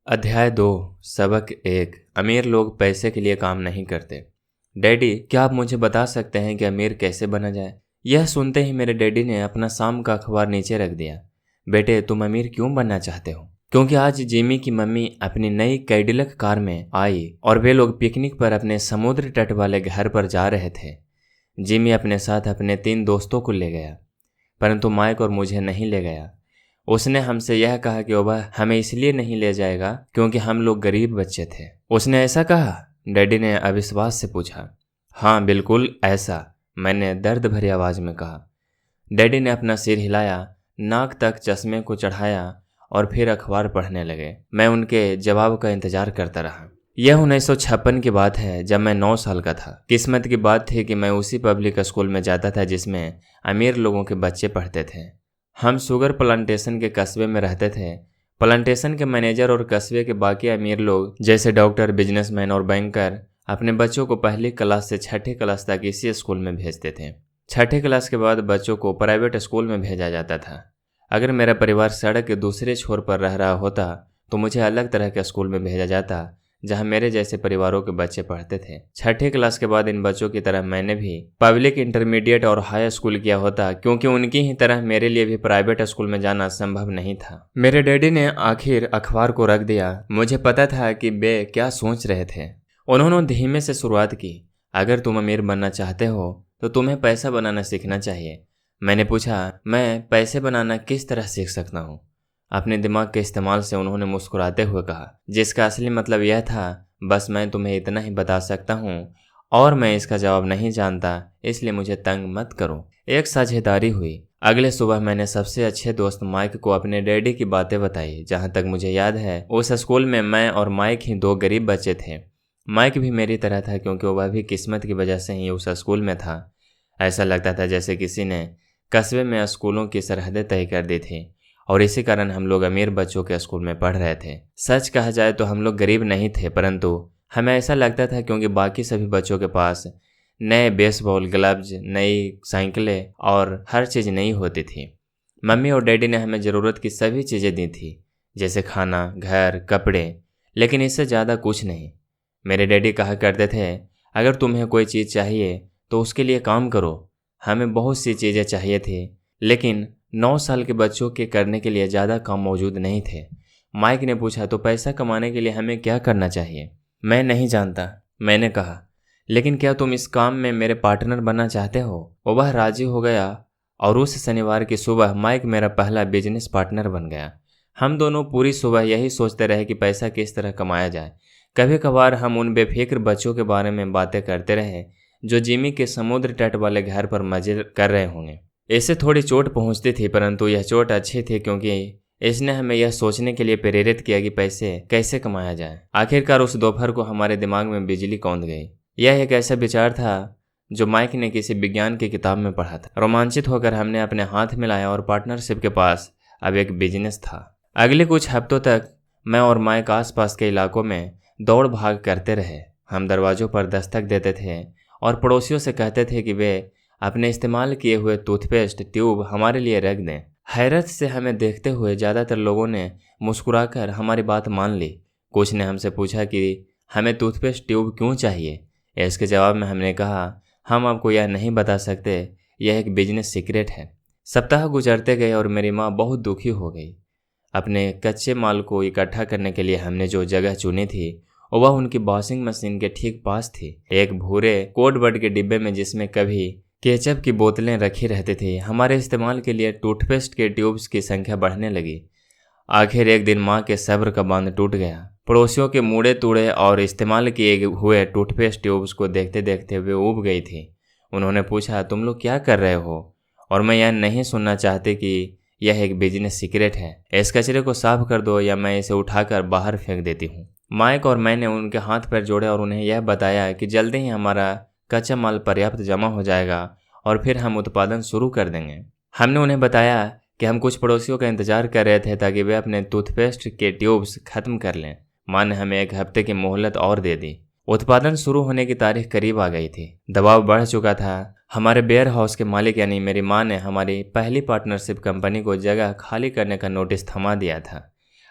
अध्याय 2 सबक 1 अमीर लोग पैसे के लिए काम नहीं करते। डैडी, क्या आप मुझे बता सकते हैं कि अमीर कैसे बना जाए? यह सुनते ही मेरे डैडी ने अपना शाम का अखबार नीचे रख दिया। बेटे, तुम अमीर क्यों बनना चाहते हो? क्योंकि आज जिमी की मम्मी अपनी नई कैडिलक कार में आई और वे लोग पिकनिक पर अपने समुद्र तट वाले घर पर जा रहे थे। जिमी अपने साथ अपने 3 दोस्तों को ले गया, परंतु माइक और मुझे नहीं ले गया। उसने हमसे यह कहा कि वह हमें इसलिए नहीं ले जाएगा क्योंकि हम लोग गरीब बच्चे थे। उसने ऐसा कहा? डैडी ने अविश्वास से पूछा। हाँ, बिल्कुल ऐसा, मैंने दर्द भरी आवाज में कहा। डैडी ने अपना सिर हिलाया, नाक तक चश्मे को चढ़ाया और फिर अखबार पढ़ने लगे। मैं उनके जवाब का इंतजार करता रहा। यह 1956 की बात है, जब मैं 9 साल का था। किस्मत की बात थी कि मैं उसी पब्लिक स्कूल में जाता था जिसमें अमीर लोगों के बच्चे पढ़ते थे। हम शुगर प्लांटेशन के कस्बे में रहते थे। प्लांटेशन के मैनेजर और कस्बे के बाकी अमीर लोग जैसे डॉक्टर, बिजनेसमैन और बैंकर अपने बच्चों को पहली क्लास से 6ठी क्लास तक इसी स्कूल में भेजते थे। 6ठी क्लास के बाद बच्चों को प्राइवेट स्कूल में भेजा जाता था। अगर मेरा परिवार सड़क के दूसरे छोर पर रह रहा होता तो मुझे अलग तरह के स्कूल में भेजा जाता जहां मेरे जैसे परिवारों के बच्चे पढ़ते थे। 6ठी क्लास के बाद इन बच्चों की तरह मैंने भी पब्लिक, इंटरमीडिएट और हाई स्कूल किया होता, क्योंकि उनकी ही तरह मेरे लिए भी प्राइवेट स्कूल में जाना संभव नहीं था। मेरे डैडी ने आखिर अखबार को रख दिया। मुझे पता था कि वे क्या सोच रहे थे। उन्होंने धीमे से शुरुआत की। अगर तुम अमीर बनना चाहते हो तो तुम्हें पैसा बनाना सीखना चाहिए। मैंने पूछा, मैं पैसे बनाना किस तरह सीख सकता हूँ? अपने दिमाग के इस्तेमाल से उन्होंने मुस्कुराते हुए कहा, जिसका असली मतलब यह था, बस मैं तुम्हें इतना ही बता सकता हूँ और मैं इसका जवाब नहीं जानता, इसलिए मुझे तंग मत करो। एक साझेदारी हुई। अगले सुबह मैंने सबसे अच्छे दोस्त माइक को अपने डैडी की बातें बताई। जहाँ तक मुझे याद है, उस स्कूल में मैं और माइक ही 2 गरीब बच्चे थे। माइक भी मेरी तरह था, क्योंकि वह भी किस्मत की वजह से ही उस स्कूल में था। ऐसा लगता था जैसे किसी ने कस्बे में स्कूलों की सरहदें तय कर दी थी और इसी कारण हम लोग अमीर बच्चों के स्कूल में पढ़ रहे थे। सच कहा जाए तो हम लोग गरीब नहीं थे, परंतु हमें ऐसा लगता था क्योंकि बाकी सभी बच्चों के पास नए बेसबॉल ग्लव्स, नई साइकिलें और हर चीज़ नई होती थी। मम्मी और डैडी ने हमें ज़रूरत की सभी चीज़ें दी थी, जैसे खाना, घर, कपड़े, लेकिन इससे ज़्यादा कुछ नहीं। मेरे डैडी कहा करते थे, अगर तुम्हें कोई चीज़ चाहिए तो उसके लिए काम करो। हमें बहुत सी चीज़ें चाहिए थी, लेकिन 9 साल के बच्चों के करने के लिए ज़्यादा काम मौजूद नहीं थे। माइक ने पूछा, तो पैसा कमाने के लिए हमें क्या करना चाहिए? मैं नहीं जानता, मैंने कहा, लेकिन क्या तुम इस काम में मेरे पार्टनर बनना चाहते हो? वह राजी हो गया और उस शनिवार की सुबह माइक मेरा पहला बिजनेस पार्टनर बन गया। हम दोनों पूरी सुबह यही सोचते रहे कि पैसा किस तरह कमाया जाए। कभी कभार हम उन बेफिक्र बच्चों के बारे में बातें करते रहे जो जिमी के समुद्र तट वाले घर पर मजे कर रहे होंगे। इससे थोड़ी चोट पहुंचती थी, परंतु यह चोट अच्छी थी क्योंकि इसने हमें यह सोचने के लिए प्रेरित किया कि पैसे कैसे कमाया जाए। आखिरकार उस दोपहर को हमारे दिमाग में बिजली कौंध गई। यह एक ऐसा विचार था जो माइक ने किसी विज्ञान की किताब में पढ़ा था। रोमांचित होकर हमने अपने हाथ मिलाया और पार्टनरशिप के पास अब एक बिजनेस था। अगले कुछ हफ्तों तक मैं और माइक आसपास के इलाकों में दौड़ भाग करते रहे। हम दरवाजों पर दस्तक देते थे और पड़ोसियों से कहते थे कि वे अपने इस्तेमाल किए हुए टूथपेस्ट ट्यूब हमारे लिए रख दें। हैरत से हमें देखते हुए ज़्यादातर लोगों ने मुस्कुराकर हमारी बात मान ली। कुछ ने हमसे पूछा कि हमें टूथपेस्ट ट्यूब क्यों चाहिए। इसके जवाब में हमने कहा, हम आपको यह नहीं बता सकते, यह एक बिजनेस सीक्रेट है। सप्ताह गुजरते गए और मेरी माँ बहुत दुखी हो गई। अपने कच्चे माल को इकट्ठा करने के लिए हमने जो जगह चुनी थी वह उनकी वॉशिंग मशीन के ठीक पास थी, एक भूरे कोडवर्ड के डिब्बे में जिसमें कभी केचप की बोतलें रखी रहती थी। हमारे इस्तेमाल के लिए टूथपेस्ट के ट्यूब्स की संख्या बढ़ने लगी। आखिर एक दिन माँ के सब्र का बांध टूट गया। पड़ोसियों के मुड़े तूड़े और इस्तेमाल किए हुए टूथपेस्ट ट्यूब्स को देखते देखते वे ऊब गई थी। उन्होंने पूछा, तुम लोग क्या कर रहे हो? और मैं यह नहीं सुनना चाहती कि यह एक बिजनेस सीक्रेट है। इस कचरे को साफ कर दो या मैं इसे उठाकर बाहर फेंक देती हूँ। माइक और मैंने उनके हाथ पैर जोड़े और उन्हें यह बताया कि जल्दी ही हमारा कच्चा माल पर्याप्त जमा हो जाएगा और फिर हम उत्पादन शुरू कर देंगे। हमने उन्हें बताया कि हम कुछ पड़ोसियों का इंतजार कर रहे थे ताकि वे अपने टूथपेस्ट के ट्यूब्स खत्म कर लें। माँ ने हमें 1 हफ्ते की मोहलत और दे दी। उत्पादन शुरू होने की तारीख करीब आ गई थी। दबाव बढ़ चुका था। हमारे वेयर हाउस के मालिक यानी मेरी माँ ने हमारी पहली पार्टनरशिप कंपनी को जगह खाली करने का नोटिस थमा दिया था।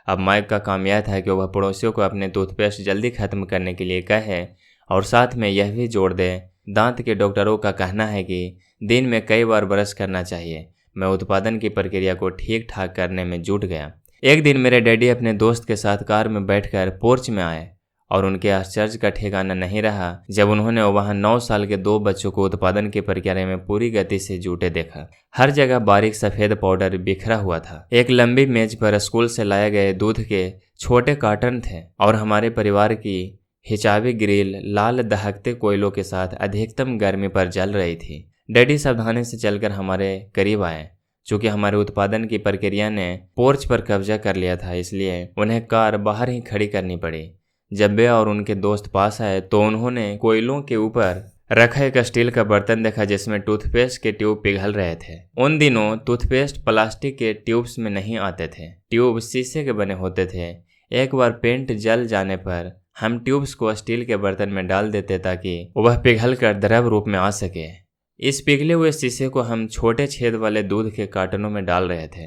अब माइक का काम यह था कि वह पड़ोसियों को अपने टूथपेस्ट जल्दी खत्म करने के लिए कहे और साथ में यह भी जोड़ दे, दांत के डॉक्टरों का कहना है कि दिन में कई बार ब्रश करना चाहिए। मैं उत्पादन की प्रक्रिया को ठीक ठाक करने में जुट गया। एक दिन मेरे डैडी अपने दोस्त के साथ कार में बैठकर पोर्च में आए और उनके आश्चर्य का ठिकाना नहीं रहा जब उन्होंने वहां 9 साल के 2 बच्चों को उत्पादन की प्रक्रिया में पूरी गति से जुटे देखा। हर जगह बारीक सफेद पाउडर बिखरा हुआ था। एक लंबी मेज पर स्कूल से लाए गए दूध के छोटे कार्टन थे और हमारे परिवार की हिचाबी ग्रिल लाल दहकते कोयलों के साथ अधिकतम गर्मी पर जल रही थी। डैडी सावधानी से चलकर हमारे करीब आए। चूंकि हमारे उत्पादन की प्रक्रिया ने पोर्च पर कब्जा कर लिया था, इसलिए उन्हें कार बाहर ही खड़ी करनी पड़ी। जब वे और उनके दोस्त पास आए तो उन्होंने कोयलों के ऊपर रखा एक स्टील का बर्तन देखा जिसमें टूथपेस्ट के ट्यूब पिघल रहे थे। उन दिनों टूथपेस्ट प्लास्टिक के ट्यूब्स में नहीं आते थे, ट्यूब शीशे के बने होते थे। एक बार पेंट जल जाने पर हम ट्यूब्स को स्टील के बर्तन में डाल देते ताकि वह पिघल कर द्रव रूप में आ सके। इस पिघले हुए शीशे को हम छोटे छेद वाले दूध के कार्टनों में डाल रहे थे।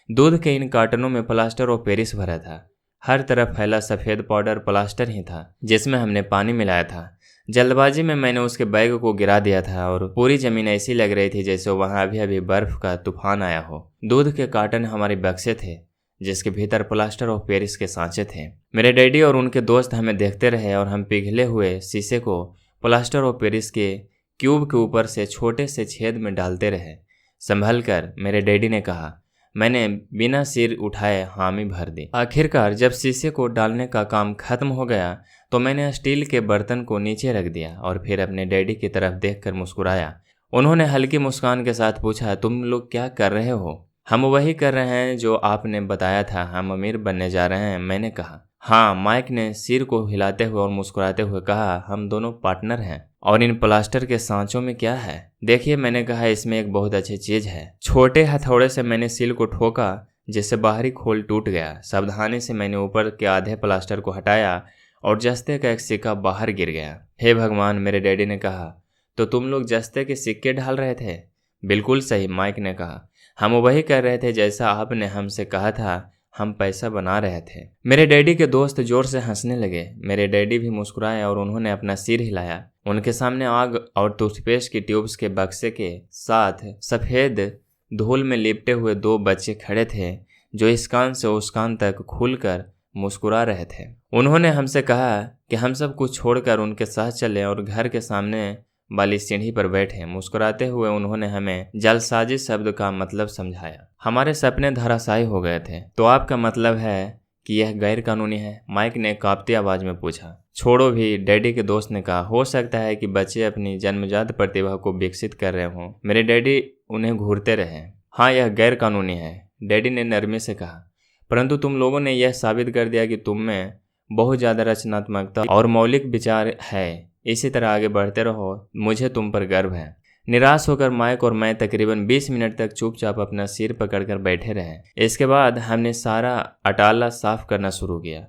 दूध के इन कार्टनों में प्लास्टर ऑफ पेरिस भरा था। हर तरफ फैला सफ़ेद पाउडर प्लास्टर ही था जिसमें हमने पानी मिलाया था। जल्दबाजी में मैंने उसके बैग को गिरा दिया था और पूरी ज़मीन ऐसी लग रही थी जैसे वहाँ अभी अभी बर्फ़ का तूफान आया हो। दूध के कार्टन हमारे बक्से थे जिसके भीतर प्लास्टर ऑफ पेरिस के सांचे थे। मेरे डैडी और उनके दोस्त हमें देखते रहे और हम पिघले हुए शीशे को प्लास्टर ऑफ पेरिस के क्यूब के ऊपर से छोटे से छेद में डालते रहे। संभल कर मेरे डैडी ने कहा। मैंने बिना सिर उठाए हामी भर दी। आखिरकार जब शीशे को डालने का काम खत्म हो गया तो मैंने स्टील के बर्तन को नीचे रख दिया और फिर अपने डैडी की तरफ देखकर मुस्कुराया। उन्होंने हल्की मुस्कान के साथ पूछा, तुम लोग क्या कर रहे हो? हम वही कर रहे हैं जो आपने बताया था, हम अमीर बनने जा रहे हैं, मैंने कहा। हाँ, माइक ने सिर को हिलाते हुए और मुस्कुराते हुए कहा, हम दोनों पार्टनर हैं। और इन प्लास्टर के सांचों में क्या है? देखिए, मैंने कहा, इसमें एक बहुत अच्छी चीज है। छोटे हथौड़े से मैंने सील को ठोका जिससे बाहरी खोल टूट गया। सावधानी से मैंने ऊपर के आधे प्लास्टर को हटाया और जस्ते का एक सिक्का बाहर गिर गया। हे भगवान, मेरे डैडी ने कहा, तो तुम लोग जस्ते के सिक्के ढाल रहे थे? बिल्कुल सही, माइक ने कहा। हम वही कर रहे थे जैसा आपने हमसे कहा था, हम पैसा बना रहे थे। मेरे डैडी के दोस्त जोर से हंसने लगे। मेरे डैडी भी मुस्कुराए और उन्होंने अपना सिर हिलाया। उनके सामने आग और टूथपेस्ट की ट्यूब्स के बक्से के साथ सफेद धूल में लिपटे हुए 2 बच्चे खड़े थे जो इस कान से उस कान तक खुलकर मुस्कुरा रहे थे। उन्होंने हमसे कहा कि हम सब कुछ छोड़कर उनके साथ चले और घर के सामने वाली सीढ़ी पर बैठे। मुस्कुराते हुए उन्होंने हमें जालसाजी शब्द का मतलब समझाया। हमारे सपने धराशायी हो गए थे। तो आपका मतलब है कि यह गैर कानूनी है? माइक ने कांपती आवाज में पूछा। छोड़ो भी, डैडी के दोस्त ने कहा। हो सकता है कि बच्चे अपनी जन्मजात प्रतिभा को विकसित कर रहे हों। मेरे डैडी उन्हें घूरते रहे। हाँ, यह गैर कानूनी है, डैडी ने नरमी से कहा, परंतु तुम लोगों ने यह साबित कर दिया कि तुम में बहुत ज़्यादा रचनात्मकता और मौलिक विचार है। इसी तरह आगे बढ़ते रहो, मुझे तुम पर गर्व है। निराश होकर माइक और मैं तकरीबन 20 मिनट तक चुपचाप अपना सिर पकड़कर बैठे रहे। इसके बाद हमने सारा अटाला साफ करना शुरू किया।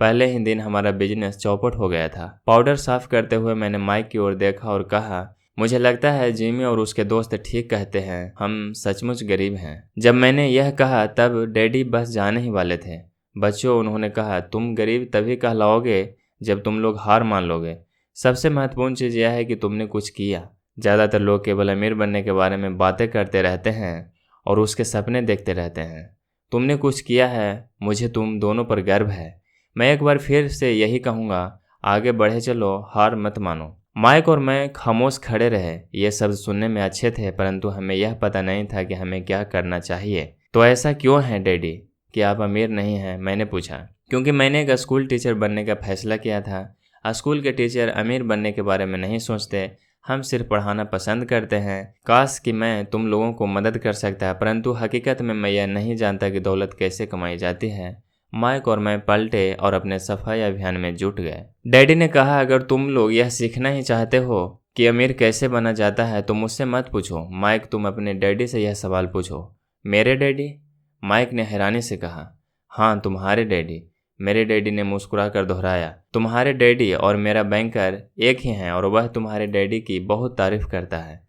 पहले ही दिन हमारा बिजनेस चौपट हो गया था। पाउडर साफ करते हुए मैंने माइक की ओर देखा और कहा, मुझे लगता है जिमी और उसके दोस्त ठीक कहते हैं, हम सचमुच गरीब हैं। जब मैंने यह कहा तब डैडी बस जाने ही वाले थे। बच्चों, उन्होंने कहा, तुम गरीब तभी कहलाओगे जब तुम लोग हार मान लोगे। सबसे महत्वपूर्ण चीज़ यह है कि तुमने कुछ किया। ज़्यादातर लोग केवल अमीर बनने के बारे में बातें करते रहते हैं और उसके सपने देखते रहते हैं। तुमने कुछ किया है, मुझे तुम दोनों पर गर्व है। मैं एक बार फिर से यही कहूँगा, आगे बढ़े चलो, हार मत मानो। माइक और मैं खामोश खड़े रहे। ये शब्द सुनने में अच्छे थे, परंतु हमें यह पता नहीं था कि हमें क्या करना चाहिए। तो ऐसा क्यों है डैडी कि आप अमीर नहीं हैं? मैंने पूछा। क्योंकि मैंने एक स्कूल टीचर बनने का फैसला किया था। स्कूल के टीचर अमीर बनने के बारे में नहीं सोचते, हम सिर्फ पढ़ाना पसंद करते हैं। काश कि मैं तुम लोगों को मदद कर सकता, परंतु हकीकत में मैं यह नहीं जानता कि दौलत कैसे कमाई जाती है। माइक और मैं पलटे और अपने सफाई अभियान में जुट गए। डैडी ने कहा, अगर तुम लोग यह सीखना ही चाहते हो कि अमीर कैसे बना जाता है तो मुझसे मत पूछो। माइक, तुम अपने डैडी से यह सवाल पूछो। मेरे डैडी? माइक ने हैरानी से कहा। हाँ, तुम्हारे डैडी। मेरे डैडी ने मुस्कुरा कर दोहराया। तुम्हारे डैडी और मेरा बैंकर एक ही हैं और वह तुम्हारे डैडी की बहुत तारीफ करता है।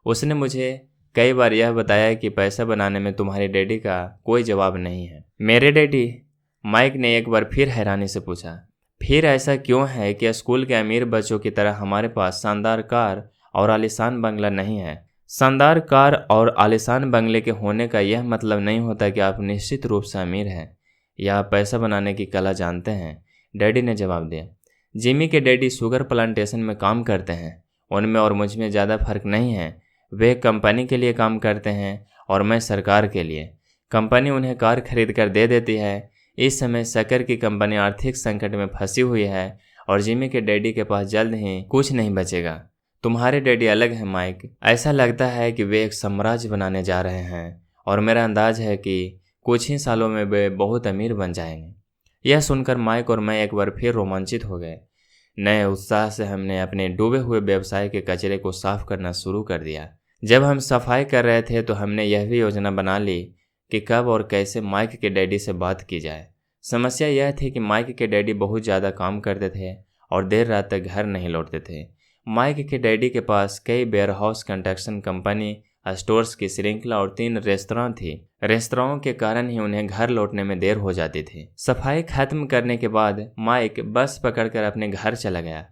उसने मुझे कई बार यह बताया कि पैसा बनाने में तुम्हारे डैडी का कोई जवाब नहीं है। मेरे डैडी? माइक ने एक बार फिर हैरानी से पूछा। फिर ऐसा क्यों है कि स्कूल के अमीर बच्चों की तरह हमारे पास शानदार कार और आलीशान बंगला नहीं है? शानदार कार और आलीशान बंगले के होने का यह मतलब नहीं होता कि आप निश्चित रूप से अमीर हैं या आप पैसा बनाने की कला जानते हैं, डैडी ने जवाब दिया। जिमी के डैडी शुगर प्लांटेशन में काम करते हैं। उनमें और मुझ में ज़्यादा फर्क नहीं है। वे एक कंपनी के लिए काम करते हैं और मैं सरकार के लिए। कंपनी उन्हें कार खरीद कर दे देती है। इस समय शक्कर की कंपनी आर्थिक संकट में फंसी हुई है और जिमी के डैडी के पास जल्द ही कुछ नहीं बचेगा। तुम्हारे डैडी अलग हैं माइक। ऐसा लगता है कि वे एक साम्राज्य बनाने जा रहे हैं और मेरा अंदाज है कि कुछ ही सालों में वे बहुत अमीर बन जाएंगे। यह सुनकर माइक और मैं एक बार फिर रोमांचित हो गए। नए उत्साह से हमने अपने डूबे हुए व्यवसाय के कचरे को साफ करना शुरू कर दिया। जब हम सफाई कर रहे थे तो हमने यह भी योजना बना ली कि कब और कैसे माइक के डैडी से बात की जाए। समस्या यह थी कि माइक के डैडी बहुत ज़्यादा काम करते थे और देर रात तक घर नहीं लौटते थे। माइक के डैडी के पास कई वेयरहाउस कंस्ट्रक्शन कंपनी, स्टोर्स की श्रृंखला और 3 रेस्तरां थी। रेस्तराओं के कारण ही उन्हें घर लौटने में देर हो जाती थी। सफाई खत्म करने के बाद माइक बस पकड़कर अपने घर चला गया।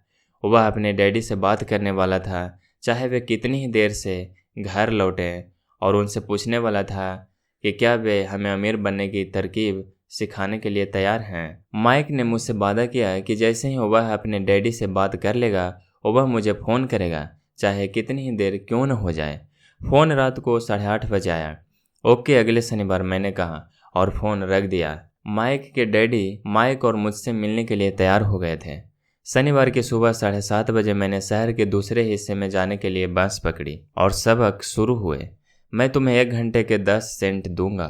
वह अपने डैडी से बात करने वाला था, चाहे वे कितनी ही देर से घर लौटे, और उनसे पूछने वाला था कि क्या वे हमें अमीर बनने की तरकीब सिखाने के लिए तैयार हैं। माइक ने मुझसे वादा किया कि जैसे ही वह अपने डैडी से बात कर लेगा वह मुझे फ़ोन करेगा, चाहे कितनी ही देर क्यों न हो जाए। फ़ोन रात को 8:30 बजे आया। ओके, अगले शनिवार, मैंने कहा और फ़ोन रख दिया। माइक के डैडी माइक और मुझसे मिलने के लिए तैयार हो गए थे। शनिवार की सुबह 7:30 बजे मैंने शहर के दूसरे हिस्से में जाने के लिए बस पकड़ी और सबक शुरू हुए। मैं तुम्हें 1 घंटे के 10 सेंट दूंगा।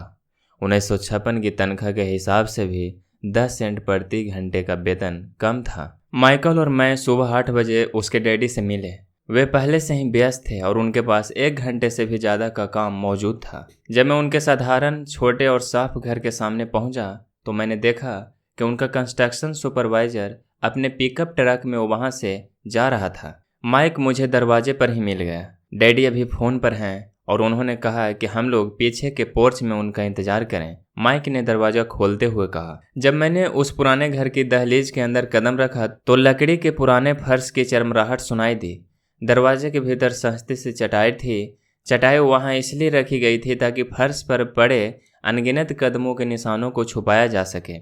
1956 की तनख्वाह के हिसाब से भी 10 सेंट प्रति घंटे का वेतन कम था। माइकल और मैं सुबह 8 बजे उसके डैडी से मिले। वे पहले से ही व्यस्त थे और उनके पास 1 घंटे से भी ज़्यादा का काम मौजूद था। जब मैं उनके साधारण, छोटे और साफ घर के सामने पहुंचा तो मैंने देखा कि उनका कंस्ट्रक्शन सुपरवाइजर अपने पिकअप ट्रक में वहां से जा रहा था। माइक मुझे दरवाजे पर ही मिल गया। डैडी अभी फ़ोन पर हैं और उन्होंने कहा कि हम लोग पीछे के पोर्च में उनका इंतजार करें। माइक ने दरवाजा खोलते हुए कहा। जब मैंने उस पुराने घर की दहलीज के अंदर कदम रखा तो लकड़ी के पुराने फर्श की चरमराहट सुनाई दी। दरवाजे के भीतर सस्ती सी चटाई थी। चटाई वहां इसलिए रखी गई थी ताकि फर्श पर पड़े अनगिनत कदमों के निशानों को छुपाया जा सके।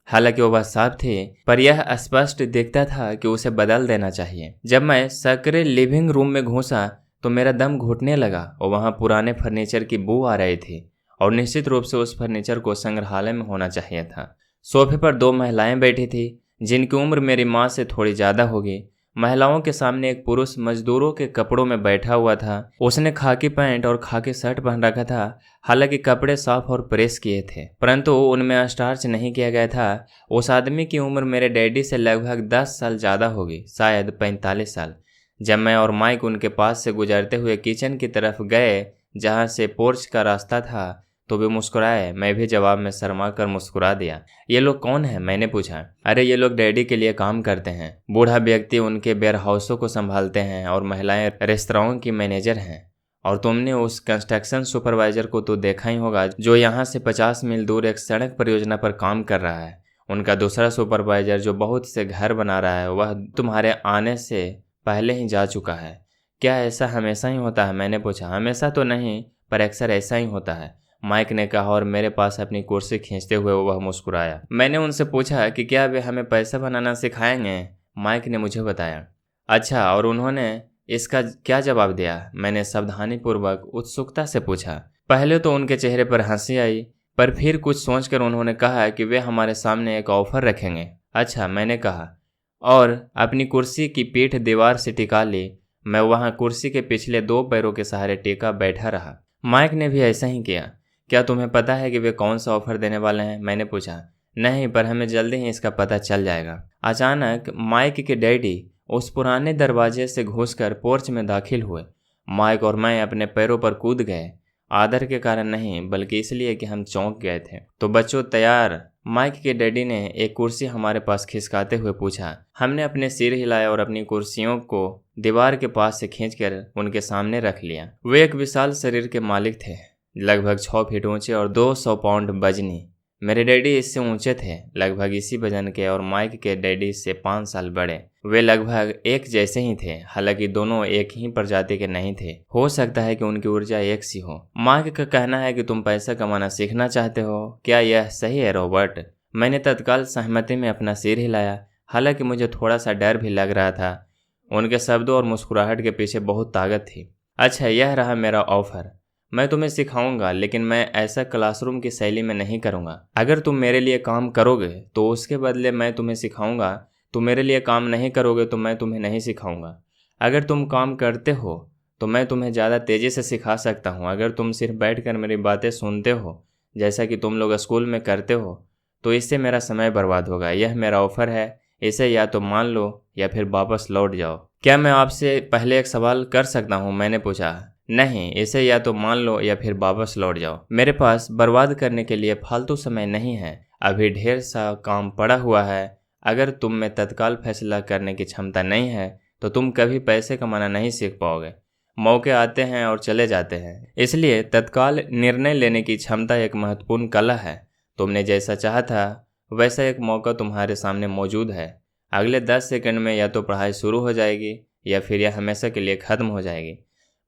हालांकि वह साफ थी, पर यह स्पष्ट दिखता था कि उसे बदल देना चाहिए। जब मैं सकरे लिविंग रूम में घुसा तो मेरा दम घुटने लगा और वहाँ पुराने फर्नीचर की बू आ रही थी और निश्चित रूप से उस फर्नीचर को संग्रहालय में होना चाहिए था। सोफे पर 2 महिलाएं बैठी थी जिनकी उम्र मेरी माँ से थोड़ी ज़्यादा होगी। महिलाओं के सामने एक पुरुष मजदूरों के कपड़ों में बैठा हुआ था। उसने खाकी पैंट और खाकी शर्ट पहन रखा था। हालांकि कपड़े साफ और प्रेस किए थे, परंतु उनमें स्टार्च नहीं किया गया था। उस आदमी की उम्र मेरे डैडी से लगभग 10 साल ज़्यादा होगी, शायद 45 साल। जब मैं और माइक उनके पास से गुजरते हुए किचन की तरफ गए जहां से पोर्च का रास्ता था तो वे मुस्कुराए। मैं भी जवाब में शर्मा कर मुस्कुरा दिया। ये लोग कौन हैं? मैंने पूछा। अरे ये लोग डैडी के लिए काम करते हैं। बूढ़ा व्यक्ति उनके वेयरहाउसों को संभालते हैं और महिलाएं रेस्तराओं की मैनेजर हैं। और तुमने उस कंस्ट्रक्शन सुपरवाइजर को तो देखा ही होगा जो यहाँ से 50 मील दूर एक सड़क परियोजना पर काम कर रहा है। उनका दूसरा सुपरवाइजर जो बहुत से घर बना रहा है वह तुम्हारे आने से पहले ही जा चुका है। क्या ऐसा हमेशा ही होता है? मैंने पूछा। हमेशा तो नहीं, पर अक्सर ऐसा ही होता है, माइक ने कहा और मेरे पास अपनी कुर्सी खींचते हुए वह मुस्कुराया। मैंने उनसे पूछा कि क्या वे हमें पैसा बनाना सिखाएंगे? माइक ने मुझे बताया। अच्छा, और उन्होंने इसका क्या जवाब दिया? मैंने सावधानीपूर्वक उत्सुकता से पूछा। पहले तो उनके चेहरे पर हंसी आई, पर फिर कुछ सोचकर उन्होंने कहा कि वे हमारे सामने एक ऑफर रखेंगे। अच्छा, मैंने कहा और अपनी कुर्सी की पीठ दीवार से टिका ली। मैं वहां कुर्सी के पिछले 2 पैरों के सहारे टेका बैठा रहा। माइक ने भी ऐसा ही किया। क्या तुम्हें पता है कि वे कौन सा ऑफर देने वाले हैं? मैंने पूछा। नहीं, पर हमें जल्दी ही इसका पता चल जाएगा। अचानक माइक के डैडी उस पुराने दरवाजे से घुसकर पोर्च में दाखिल हुए। माइक और मैं अपने पैरों पर कूद गए, आदर के कारण नहीं बल्कि इसलिए कि हम चौंक गए थे। तो बच्चों तैयार? माइक के डैडी ने एक कुर्सी हमारे पास खिसकाते हुए पूछा। हमने अपने सिर हिलाया और अपनी कुर्सियों को दीवार के पास से खींचकर उनके सामने रख लिया। वे एक विशाल शरीर के मालिक थे, लगभग 6 फीट ऊंचे और 200 पाउंड वजनी। मेरे डैडी इससे ऊंचे थे, लगभग इसी वजन के, और माइक के डैडी से 5 साल बड़े। वे लगभग एक जैसे ही थे, हालांकि दोनों एक ही प्रजाति के नहीं थे। हो सकता है कि उनकी ऊर्जा एक सी हो। माइक का कहना है कि तुम पैसा कमाना सीखना चाहते हो, क्या यह सही है रॉबर्ट? मैंने तत्काल सहमति में अपना सिर हिलाया, हालांकि मुझे थोड़ा सा डर भी लग रहा था। उनके शब्दों और मुस्कुराहट के पीछे बहुत ताकत थी। अच्छा, यह रहा मेरा ऑफर। मैं तुम्हें सिखाऊंगा, लेकिन मैं ऐसा क्लासरूम की शैली में नहीं करूंगा। अगर तुम मेरे लिए काम करोगे तो उसके बदले मैं तुम्हें सिखाऊंगा। तुम मेरे लिए काम नहीं करोगे तो मैं तुम्हें नहीं सिखाऊंगा। अगर तुम काम करते हो तो मैं तुम्हें ज़्यादा तेज़ी से सिखा सकता हूँ। अगर तुम सिर्फ बैठकर मेरी बातें सुनते हो, जैसा कि तुम लोग स्कूल में करते हो, तो इससे मेरा समय बर्बाद होगा। यह मेरा ऑफ़र है, इसे या तो मान लो या फिर वापस लौट जाओ। क्या मैं आपसे पहले एक सवाल कर सकता हूँ? मैंने पूछा। नहीं, इसे या तो मान लो या फिर वापस लौट जाओ। मेरे पास बर्बाद करने के लिए फालतू समय नहीं है। अभी ढेर सा काम पड़ा हुआ है। अगर तुम में तत्काल फैसला करने की क्षमता नहीं है तो तुम कभी पैसे कमाना नहीं सीख पाओगे। मौके आते हैं और चले जाते हैं, इसलिए तत्काल निर्णय लेने की क्षमता एक महत्वपूर्ण कला है। तुमने जैसा चाहा था वैसा एक मौका तुम्हारे सामने मौजूद है। अगले 10 सेकंड में या तो पढ़ाई शुरू हो जाएगी या फिर यह हमेशा के लिए ख़त्म हो जाएगी।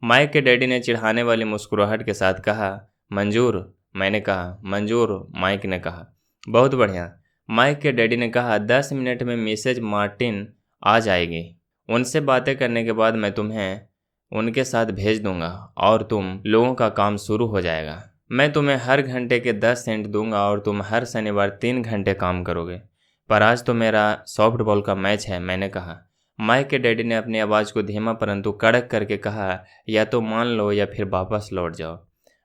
माइक के डैडी ने चिढ़ाने वाली मुस्कुराहट के साथ कहा। मंजूर? मैंने कहा। मंजूर, माइक ने कहा। बहुत बढ़िया, माइक के डैडी ने कहा। 10 मिनट में मिसेज मार्टिन आ जाएगी। उनसे बातें करने के बाद मैं तुम्हें उनके साथ भेज दूंगा और तुम लोगों का काम शुरू हो जाएगा। मैं तुम्हें हर घंटे के 10 सेंट दूंगा और तुम हर शनिवार 3 घंटे काम करोगे। पर आज तो मेरा सॉफ्टबॉल का मैच है, मैंने कहा। माइक के डैडी ने अपनी आवाज़ को धीमा परंतु कड़क करके कहा, या तो मान लो या फिर वापस लौट जाओ।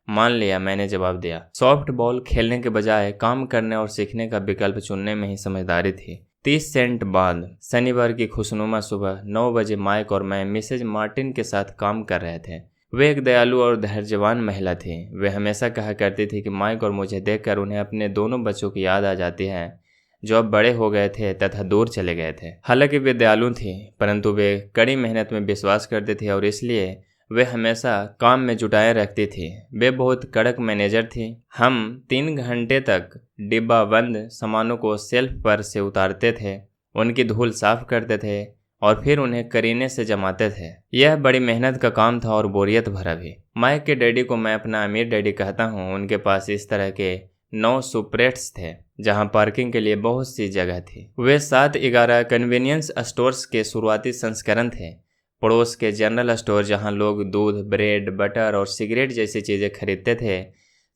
मान लिया, मैंने जवाब दिया। सॉफ्ट बॉल खेलने के बजाय काम करने और सीखने का विकल्प चुनने में ही समझदारी थी। 30 सेंट बाद शनिवार की खुशनुमा सुबह 9 बजे माइक और मैं मिसेज मार्टिन के साथ काम कर रहे थे। वे एक दयालु और धैर्यवान महिला थी। वे हमेशा कहा करती थी कि माइक और मुझे देखकर उन्हें अपने दोनों बच्चों की याद आ जाती है जो अब बड़े हो गए थे तथा दूर चले गए थे। हालांकि वे दयालु थी, परंतु वे कड़ी मेहनत में विश्वास करती थी और इसलिए वे हमेशा काम में जुटाए रखती थी। वे बहुत कड़क मैनेजर थी। हम 3 घंटे तक डिब्बा बंद सामानों को शेल्फ पर से उतारते थे, उनकी धूल साफ करते थे और फिर उन्हें करीने से जमाते थे। यह बड़ी मेहनत का काम था और बोरियत भरा भी। माइक के डैडी को मैं अपना अमीर डैडी कहता हूँ। उनके पास इस तरह के 9 सुपरेट्स थे जहां पार्किंग के लिए बहुत सी जगह थी। वे 7-11 कन्वीनियंस स्टोर्स के शुरुआती संस्करण थे। पड़ोस के जनरल स्टोर जहां लोग दूध, ब्रेड, बटर और सिगरेट जैसी चीज़ें खरीदते थे।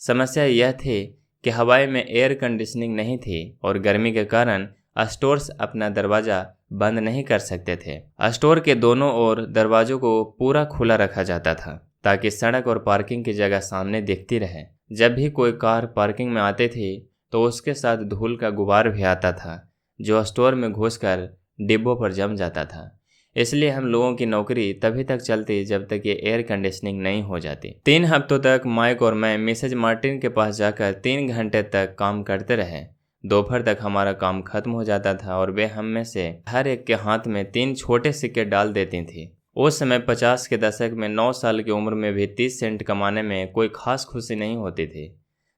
समस्या यह थी कि हवाई में एयर कंडीशनिंग नहीं थी और गर्मी के कारण स्टोर्स अपना दरवाज़ा बंद नहीं कर सकते थे। स्टोर के दोनों ओर दरवाजों को पूरा खुला रखा जाता था ताकि सड़क और पार्किंग की जगह सामने दिखती रहे। जब भी कोई कार पार्किंग में आती थी तो उसके साथ धूल का गुबार भी आता था जो स्टोर में घुसकर डिब्बों पर जम जाता था। इसलिए हम लोगों की नौकरी तभी तक चलती जब तक ये एयर कंडीशनिंग नहीं हो जाती। 3 हफ्तों तक माइक और मैं मिसेज मार्टिन के पास जाकर 3 घंटे तक काम करते रहे। दोपहर तक हमारा काम खत्म हो जाता था और वे हम में से हर एक के हाथ में 3 छोटे सिक्के डाल देती थी। उस समय 50 के दशक में 9 साल की उम्र में भी 30 सेंट कमाने में कोई खास खुशी नहीं होती थी।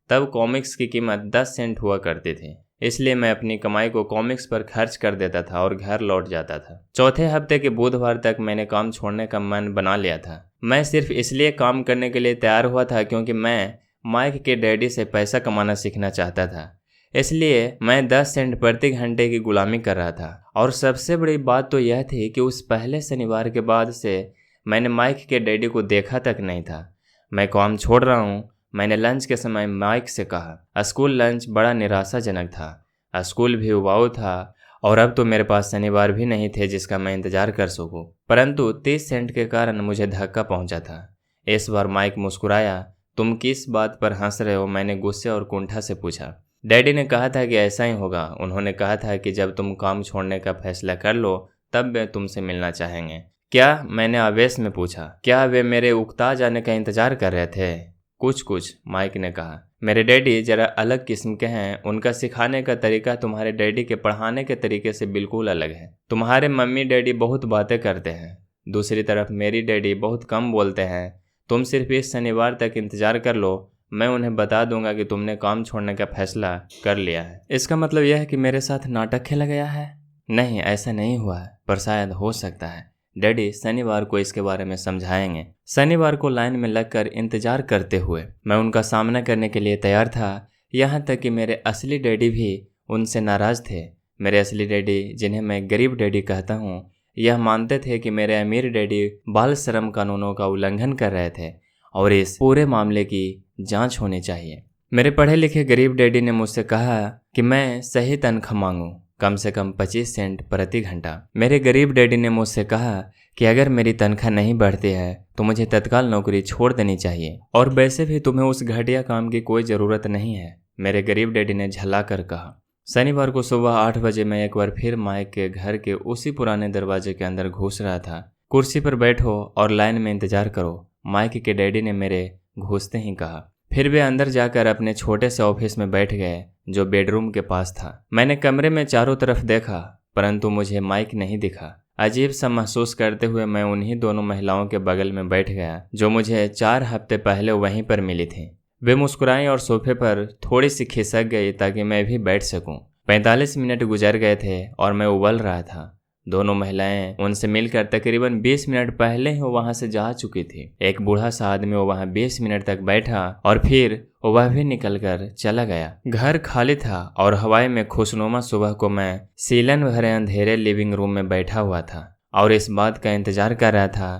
तब कॉमिक्स की कीमत 10 सेंट हुआ करती थी, इसलिए मैं अपनी कमाई को कॉमिक्स पर खर्च कर देता था और घर लौट जाता था। चौथे हफ्ते के बुधवार तक मैंने काम छोड़ने का मन बना लिया था। मैं सिर्फ इसलिए काम करने के लिए तैयार हुआ था क्योंकि मैं माइक के डैडी से पैसा कमाना सीखना चाहता था। इसलिए मैं 10 सेंट प्रति घंटे की गुलामी कर रहा था। और सबसे बड़ी बात तो यह थी कि उस पहले शनिवार के बाद से मैंने माइक के डैडी को देखा तक नहीं था। मैं काम छोड़ रहा हूँ, मैंने लंच के समय माइक से कहा। स्कूल लंच बड़ा निराशाजनक था। स्कूल भी उबाऊ था और अब तो मेरे पास शनिवार भी नहीं थे जिसका मैं इंतजार कर सकूं। परंतु 30 सेंट के कारण मुझे धक्का पहुंचा था। इस बार माइक मुस्कुराया। तुम किस बात पर हंस रहे हो? मैंने गुस्से और कुंठा से पूछा। डैडी ने कहा था कि ऐसा ही होगा। उन्होंने कहा था कि जब तुम काम छोड़ने का फैसला कर लो तब वे तुमसे मिलना चाहेंगे। क्या? मैंने आवेश में पूछा। क्या वे मेरे उकता जाने का इंतजार कर रहे थे? कुछ, माइक ने कहा। मेरे डैडी जरा अलग किस्म के हैं। उनका सिखाने का तरीका तुम्हारे डैडी के पढ़ाने के तरीके से बिल्कुल अलग है। तुम्हारे मम्मी डैडी बहुत बातें करते हैं, दूसरी तरफ मेरी डैडी बहुत कम बोलते हैं। तुम सिर्फ इस शनिवार तक इंतजार कर लो, मैं उन्हें बता दूंगा कि तुमने काम छोड़ने का फैसला कर लिया है। इसका मतलब यह है कि मेरे साथ नाटक खेला गया है? नहीं, ऐसा नहीं हुआ है, पर शायद हो सकता है। डैडी शनिवार को इसके बारे में समझाएंगे। शनिवार को लाइन में लगकर इंतजार करते हुए मैं उनका सामना करने के लिए तैयार था, यहाँ तक कि मेरे असली डैडी भी उनसे नाराज थे। मेरे असली डैडी, जिन्हें मैं गरीब डैडी कहता हूँ, यह मानते थे कि मेरे अमीर डैडी बाल श्रम कानूनों का उल्लंघन कर रहे थे और इस पूरे मामले की जांच होनी चाहिए। मेरे पढ़े लिखे गरीब डैडी ने मुझसे कहा कि मैं सही तनख्वाह मांगूं, कम से कम 25 सेंट प्रति घंटा। मेरे गरीब डैडी ने मुझसे कहा कि अगर मेरी तनख्वाह नहीं बढ़ती है तो मुझे तत्काल नौकरी छोड़ देनी चाहिए, और वैसे भी तुम्हें उस घटिया काम की कोई ज़रूरत नहीं है, मेरे गरीब डैडी ने झल्ला कर कहा। शनिवार को सुबह 8 बजे मैं एक बार फिर माइक के घर के उसी पुराने दरवाजे के अंदर घुस रहा था। कुर्सी पर बैठो और लाइन में इंतजार करो, माइक के डैडी ने मेरे घुसते ही कहा। फिर वे अंदर जाकर अपने छोटे से ऑफिस में बैठ गए जो बेडरूम के पास था। मैंने कमरे में चारों तरफ देखा, परंतु मुझे माइक नहीं दिखा। अजीब सा महसूस करते हुए मैं उन्हीं दोनों महिलाओं के बगल में बैठ गया जो मुझे 4 हफ्ते पहले वहीं पर मिली थी। वे मुस्कुराईं और सोफे पर थोड़ी सी खिसक गई ताकि मैं भी बैठ सकूं। 45 मिनट गुजर गए थे और मैं उबल रहा था। दोनों महिलाएं उनसे मिलकर तकरीबन 20 मिनट पहले ही वहां से जा चुकी थी। एक बूढ़ा सा आदमी वहां 20 मिनट तक बैठा और फिर वह भी निकलकर चला गया। घर खाली था और हवाई में खुशनुमा सुबह को मैं सीलन भरे अंधेरे लिविंग रूम में बैठा हुआ था और इस बात का इंतजार कर रहा था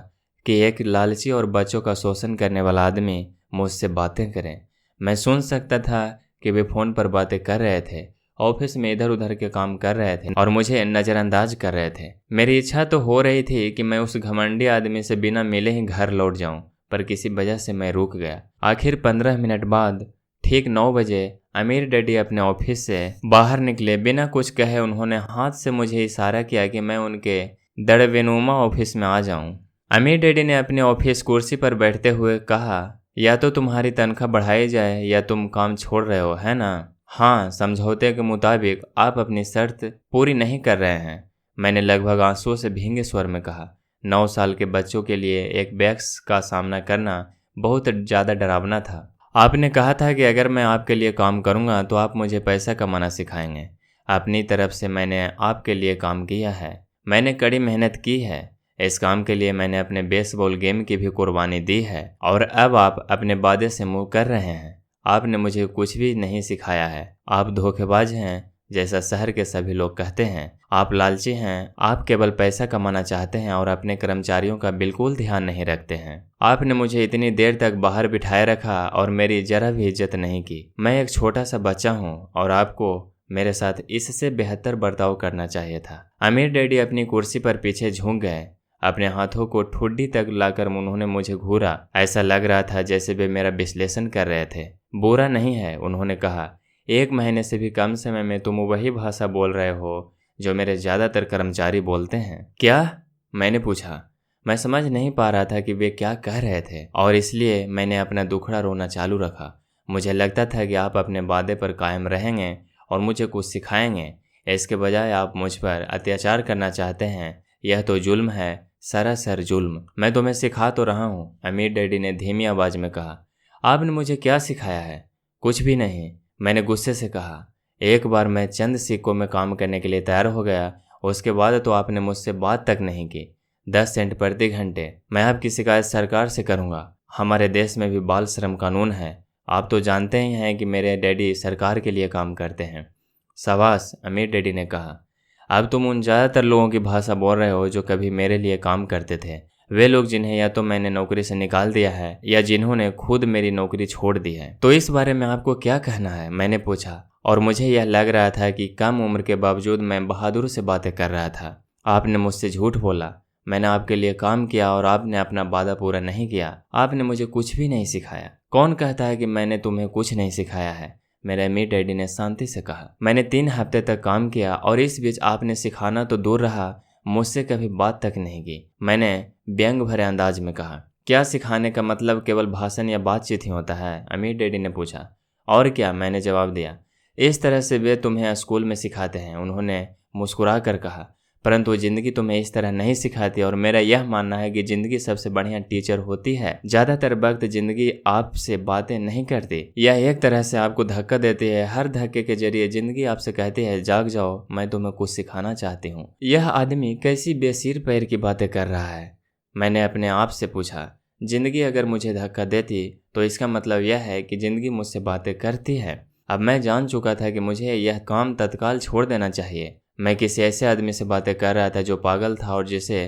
कि एक लालची और बच्चों का शोषण करने वाला आदमी मुझसे बातें करें। मैं सुन सकता था कि वे फोन पर बातें कर रहे थे, ऑफिस में इधर उधर के काम कर रहे थे और मुझे नज़रअंदाज कर रहे थे। मेरी इच्छा तो हो रही थी कि मैं उस घमंडी आदमी से बिना मिले ही घर लौट जाऊं, पर किसी वजह से मैं रुक गया। आखिर 15 मिनट बाद ठीक 9 बजे अमीर डैडी अपने ऑफिस से बाहर निकले। बिना कुछ कहे उन्होंने हाथ से मुझे इशारा किया कि मैं उनके दड़वेनुमा ऑफिस में आ जाऊं। अमीर डैडी ने अपने ऑफिस कुर्सी पर बैठते हुए कहा, या तो तुम्हारी तनख्वाह बढ़ाई जाए या तुम काम छोड़ रहे हो, है ना? हाँ, समझौते के मुताबिक आप अपनी शर्त पूरी नहीं कर रहे हैं, मैंने लगभग आंसुओं से भींगे स्वर में कहा। 9 साल के बच्चों के लिए एक बैक्स का सामना करना बहुत ज़्यादा डरावना था। आपने कहा था कि अगर मैं आपके लिए काम करूँगा तो आप मुझे पैसा कमाना सिखाएंगे। अपनी तरफ से मैंने आपके लिए काम किया है, मैंने कड़ी मेहनत की है। इस काम के लिए मैंने अपने बेसबॉल गेम की भी कुर्बानी दी है और अब आप अपने वादे से मुँह कर रहे हैं। आपने मुझे कुछ भी नहीं सिखाया है। आप धोखेबाज हैं, जैसा शहर के सभी लोग कहते हैं। आप लालची हैं, आप केवल पैसा कमाना चाहते हैं और अपने कर्मचारियों का बिल्कुल ध्यान नहीं रखते हैं। आपने मुझे इतनी देर तक बाहर बिठाए रखा और मेरी जरा भी इज्जत नहीं की। मैं एक छोटा सा बच्चा हूँ और आपको मेरे साथ इससे बेहतर बर्ताव करना चाहिए था। अमीर डैडी अपनी कुर्सी पर पीछे झुक गए। अपने हाथों को ठुड्डी तक लाकर उन्होंने मुझे घूरा। ऐसा लग रहा था जैसे वे मेरा विश्लेषण कर रहे थे। बुरा नहीं है, उन्होंने कहा। 1 महीने से भी कम समय में तुम वही भाषा बोल रहे हो जो मेरे ज़्यादातर कर्मचारी बोलते हैं। क्या? मैंने पूछा। मैं समझ नहीं पा रहा था कि वे क्या कह रहे थे और इसलिए मैंने अपना दुखड़ा रोना चालू रखा। मुझे लगता था कि आप अपने वादे पर कायम रहेंगे और मुझे कुछ सिखाएंगे। इसके बजाय आप मुझ पर अत्याचार करना चाहते हैं। यह तो जुल्म है, सरासर जुल्म। मैं तुम्हें सिखा तो रहा हूँ, अमीर डैडी ने धीमी आवाज में कहा। आपने मुझे क्या सिखाया है? कुछ भी नहीं, मैंने गुस्से से कहा। एक बार मैं चंद सिक्कों में काम करने के लिए तैयार हो गया, उसके बाद तो आपने मुझसे बात तक नहीं की। 10 सेंट प्रति घंटे। मैं आपकी शिकायत सरकार से करूँगा। हमारे देश में भी बाल श्रम कानून है। आप तो जानते ही हैं कि मेरे डैडी सरकार के लिए काम करते हैं। शाबाश, अमीर डैडी ने कहा। अब तुम उन ज़्यादातर लोगों की भाषा बोल रहे हो जो कभी मेरे लिए काम करते थे। वे लोग जिन्हें या तो मैंने नौकरी से निकाल दिया है या जिन्होंने खुद मेरी नौकरी छोड़ दी है। तो इस बारे में आपको क्या कहना है? मैंने पूछा और मुझे यह लग रहा था कि कम उम्र के बावजूद मैं बहादुर से बातें कर रहा था। आपने मुझसे झूठ बोला। मैंने आपके लिए काम किया और आपने अपना वादा पूरा नहीं किया। आपने मुझे कुछ भी नहीं सिखाया। कौन कहता है कि मैंने तुम्हें कुछ नहीं सिखाया है? मेरे अमीर डैडी ने शांति से कहा। मैंने 3 हफ्ते तक काम किया और इस बीच आपने सिखाना तो दूर रहा, मुझसे कभी बात तक नहीं की। मैंने व्यंग भरे अंदाज में कहा। क्या सिखाने का मतलब केवल भाषण या बातचीत ही होता है? अमीर डैडी ने पूछा। और क्या, मैंने जवाब दिया। इस तरह से वे तुम्हें स्कूल में सिखाते हैं, उन्होंने मुस्कुरा कर कहा। परंतु ज़िंदगी तुम्हें इस तरह नहीं सिखाती और मेरा यह मानना है कि ज़िंदगी सबसे बढ़िया टीचर होती है। ज़्यादातर वक्त ज़िंदगी आपसे बातें नहीं करती, यह एक तरह से आपको धक्का देती है। हर धक्के के जरिए ज़िंदगी आपसे कहती है, जाग जाओ, मैं तुम्हें कुछ सिखाना चाहती हूँ। यह आदमी कैसी बेसिर पैर की बातें कर रहा है, मैंने अपने आप से पूछा। ज़िंदगी अगर मुझे धक्का देती तो इसका मतलब यह है कि ज़िंदगी मुझसे बातें करती है। अब मैं जान चुका था कि मुझे यह काम तत्काल छोड़ देना चाहिए। मैं किसी ऐसे आदमी से बातें कर रहा था जो पागल था और जिसे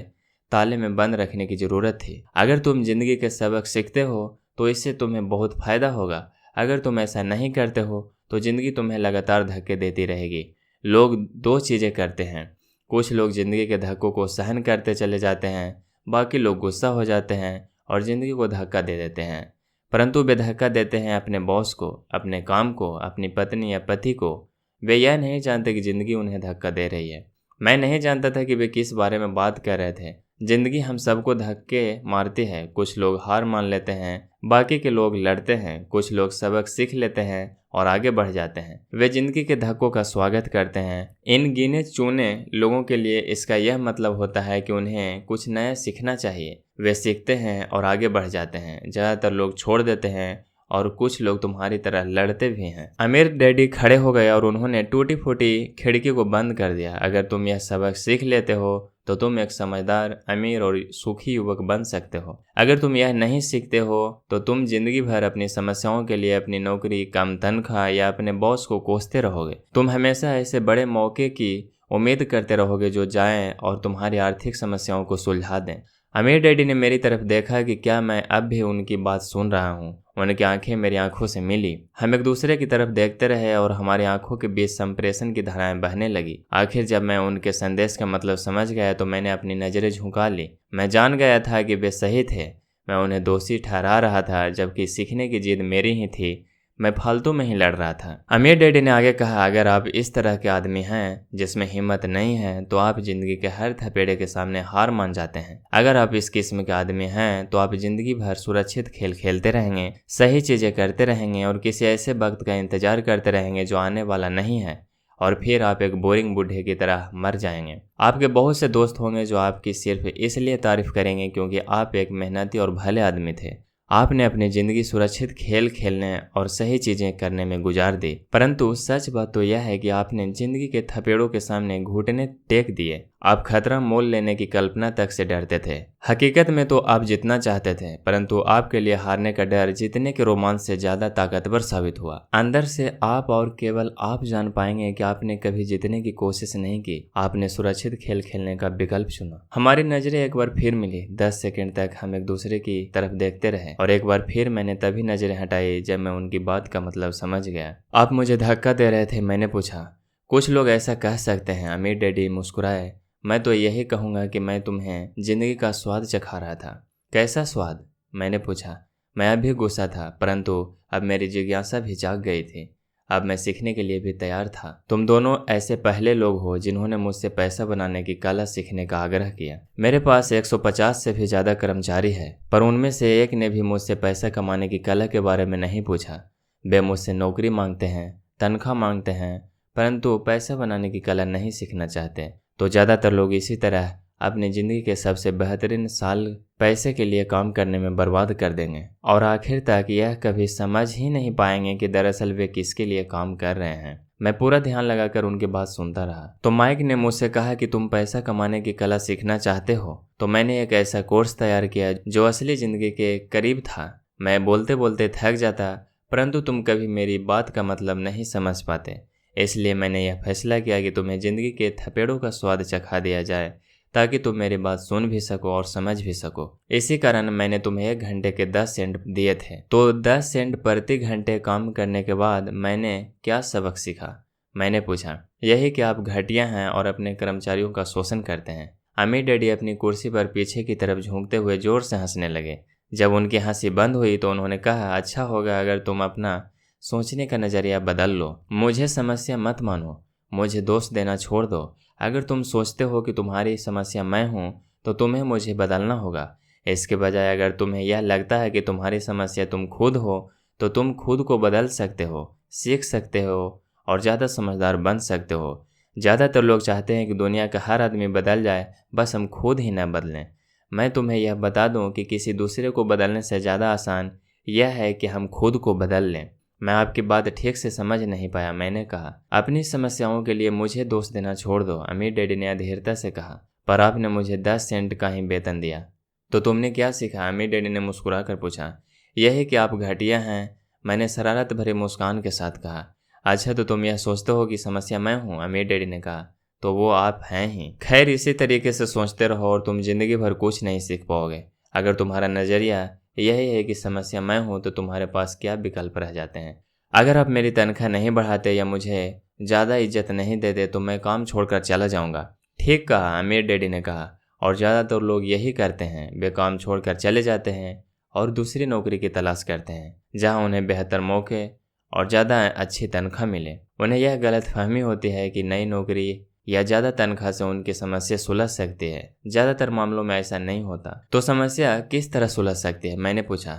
ताले में बंद रखने की ज़रूरत थी। अगर तुम जिंदगी के सबक सीखते हो तो इससे तुम्हें बहुत फ़ायदा होगा। अगर तुम ऐसा नहीं करते हो तो ज़िंदगी तुम्हें लगातार धक्के देती रहेगी। लोग दो चीज़ें करते हैं, कुछ लोग ज़िंदगी के धक्कों को सहन करते चले जाते हैं, बाकी लोग गुस्सा हो जाते हैं और ज़िंदगी को धक्का दे देते हैं। परंतु वे धक्का देते हैं अपने बॉस को, अपने काम को, अपनी पत्नी या पति को। वे यह नहीं जानते कि ज़िंदगी उन्हें धक्का दे रही है। मैं नहीं जानता था कि वे किस बारे में बात कर रहे थे। ज़िंदगी हम सबको धक्के मारती है। कुछ लोग हार मान लेते हैं, बाकी के लोग लड़ते हैं, कुछ लोग सबक सीख लेते हैं और आगे बढ़ जाते हैं। वे ज़िंदगी के धक्कों का स्वागत करते हैं। इन गिने चुने लोगों के लिए इसका यह मतलब होता है कि उन्हें कुछ नया सीखना चाहिए। वे सीखते हैं और आगे बढ़ जाते हैं। ज़्यादातर लोग छोड़ देते हैं और कुछ लोग तुम्हारी तरह लड़ते भी हैं। अमीर डैडी खड़े हो गए और उन्होंने टूटी फूटी खिड़की को बंद कर दिया। अगर तुम यह सबक सीख लेते हो तो तुम एक समझदार, अमीर और सुखी युवक बन सकते हो। अगर तुम यह नहीं सीखते हो तो तुम जिंदगी भर अपनी समस्याओं के लिए अपनी नौकरी, कम तनख्वाह या अपने बॉस को कोसते रहोगे। तुम हमेशा ऐसे बड़े मौके की उम्मीद करते रहोगे जो जाएं और तुम्हारी आर्थिक समस्याओं को सुलझा दें। अमीर डैडी ने मेरी तरफ देखा कि क्या मैं अब भी उनकी बात सुन रहा हूँ। उनकी आंखें मेरी आंखों से मिली। हम एक दूसरे की तरफ देखते रहे और हमारी आंखों के बीच संप्रेषण की धाराएं बहने लगी। आखिर जब मैं उनके संदेश का मतलब समझ गया तो मैंने अपनी नजरें झुका ली। मैं जान गया था कि वे सही थे। मैं उन्हें दोषी ठहरा रहा था, जबकि सीखने की जिद मेरी ही थी। मैं फालतू में ही लड़ रहा था। अमीर डैडी ने आगे कहा, अगर आप इस तरह के आदमी हैं जिसमें हिम्मत नहीं है तो आप जिंदगी के हर थपेड़े के सामने हार मान जाते हैं। अगर आप इस किस्म के आदमी हैं तो आप जिंदगी भर सुरक्षित खेल खेलते रहेंगे, सही चीजें करते रहेंगे और किसी ऐसे वक्त का इंतजार करते रहेंगे जो आने वाला नहीं है, और फिर आप एक बोरिंग बूढ़े की तरह मर जाएंगे। आपके बहुत से दोस्त होंगे जो आपकी सिर्फ इसलिए तारीफ करेंगे क्योंकि आप एक मेहनती और भले आदमी थे। आपने अपनी जिंदगी सुरक्षित खेल खेलने और सही चीजें करने में गुजार दी। परंतु सच बात तो यह है कि आपने जिंदगी के थपेड़ों के सामने घुटने टेक दिए। आप खतरा मोल लेने की कल्पना तक से डरते थे। हकीकत में तो आप जीतना चाहते थे, परंतु आपके लिए हारने का डर जीतने के रोमांच से ज्यादा ताकतवर साबित हुआ। अंदर से आप और केवल आप जान पाएंगे कि आपने कभी जीतने की कोशिश नहीं की। आपने सुरक्षित खेल खेलने का विकल्प चुना। हमारी नजरें एक बार फिर मिली। 10 सेकंड तक हम एक दूसरे की तरफ देखते रहे और एक बार फिर मैंने तभी नजरें हटाई जब मैं उनकी बात का मतलब समझ गया। आप मुझे धक्का दे रहे थे, मैंने पूछा। कुछ लोग ऐसा कह सकते हैं, अमीर डैडी मुस्कुराए। मैं तो यही कहूँगा कि मैं तुम्हें जिंदगी का स्वाद चखा रहा था। कैसा स्वाद? मैंने पूछा। मैं अब भी गुस्सा था, परंतु अब मेरी जिज्ञासा भी जाग गई थी। अब मैं सीखने के लिए भी तैयार था। तुम दोनों ऐसे पहले लोग हो जिन्होंने मुझसे पैसा बनाने की कला सीखने का आग्रह किया। मेरे पास 150 से भी ज़्यादा कर्मचारी है, पर उनमें से एक ने भी मुझसे पैसा कमाने की कला के बारे में नहीं पूछा। वे मुझसे नौकरी मांगते हैं, तनख्वाह मांगते हैं, परंतु पैसा बनाने की कला नहीं सीखना चाहते। तो ज़्यादातर लोग इसी तरह अपनी ज़िंदगी के सबसे बेहतरीन साल पैसे के लिए काम करने में बर्बाद कर देंगे और आखिर तक यह कभी समझ ही नहीं पाएंगे कि दरअसल वे किसके लिए काम कर रहे हैं। मैं पूरा ध्यान लगाकर उनकी बात सुनता रहा। तो माइक ने मुझसे कहा कि तुम पैसा कमाने की कला सीखना चाहते हो, तो मैंने एक ऐसा कोर्स तैयार किया जो असली ज़िंदगी के करीब था। मैं बोलते बोलते थक जाता, परंतु तुम कभी मेरी बात का मतलब नहीं समझ पाते। इसलिए मैंने यह फैसला किया कि तुम्हें ज़िंदगी के थपेड़ों का स्वाद चखा दिया जाए, ताकि तुम मेरी बात सुन भी सको और समझ भी सको। इसी कारण मैंने तुम्हें 1 घंटे के 10 सेंट दिए थे। तो 10 सेंट प्रति घंटे काम करने के बाद मैंने क्या सबक सीखा? मैंने पूछा। यही कि आप घटिया हैं और अपने कर्मचारियों का शोषण करते हैं। अमीर डैडी अपनी कुर्सी पर पीछे की तरफ झुकते हुए जोर से हंसने लगे। जब उनकी हंसी बंद हुई तो उन्होंने कहा, अच्छा होगा अगर तुम अपना सोचने का नज़रिया बदल लो। मुझे समस्या मत मानो, मुझे दोष देना छोड़ दो। अगर तुम सोचते हो कि तुम्हारी समस्या मैं हूँ तो तुम्हें मुझे बदलना होगा। इसके बजाय अगर तुम्हें यह लगता है कि तुम्हारी समस्या तुम खुद हो तो तुम खुद को बदल सकते हो, सीख सकते हो और ज़्यादा समझदार बन सकते हो। ज़्यादातर लोग चाहते हैं कि दुनिया का हर आदमी बदल जाए, बस हम खुद ही न बदलें। मैं तुम्हें यह बता दूं कि किसी दूसरे को बदलने से ज़्यादा आसान यह है कि हम खुद को बदल लें। मैं आपकी बात ठीक से समझ नहीं पाया, मैंने कहा। अपनी समस्याओं के लिए मुझे दोष देना छोड़ दो, अमीर डैडी ने अधीरता से कहा। पर आपने मुझे 10 सेंट का ही वेतन दिया, तो तुमने क्या सीखा? अमीर डैडी ने मुस्कुरा कर पूछा। यही कि आप घटिया हैं, मैंने शरारत भरे मुस्कान के साथ कहा। अच्छा, तो तुम यह सोचते हो कि समस्या मैं हूँ? अमीर डैडी ने कहा। तो वो आप हैं ही। खैर, इसी तरीके से सोचते रहो और तुम जिंदगी भर कुछ नहीं सीख पाओगे। अगर तुम्हारा नज़रिया यही है कि समस्या मैं हूँ, तो तुम्हारे पास क्या विकल्प रह जाते हैं? अगर आप मेरी तनख्वाह नहीं बढ़ाते या मुझे ज़्यादा इज्जत नहीं देते तो मैं काम छोड़कर चला जाऊँगा। ठीक कहा, अमीर डैडी ने कहा। और ज़्यादातर लोग यही करते हैं, वे काम छोड़कर चले जाते हैं और दूसरी नौकरी की तलाश करते हैं जहाँ उन्हें बेहतर मौके और ज़्यादा अच्छी तनख्वाह मिले। उन्हें यह गलतफहमी होती है कि नई नौकरी या ज़्यादा तनख्वाह से उनकी समस्या सुलझ सकती है। ज़्यादातर मामलों में ऐसा नहीं होता। तो समस्या किस तरह सुलझ सकती है? मैंने पूछा।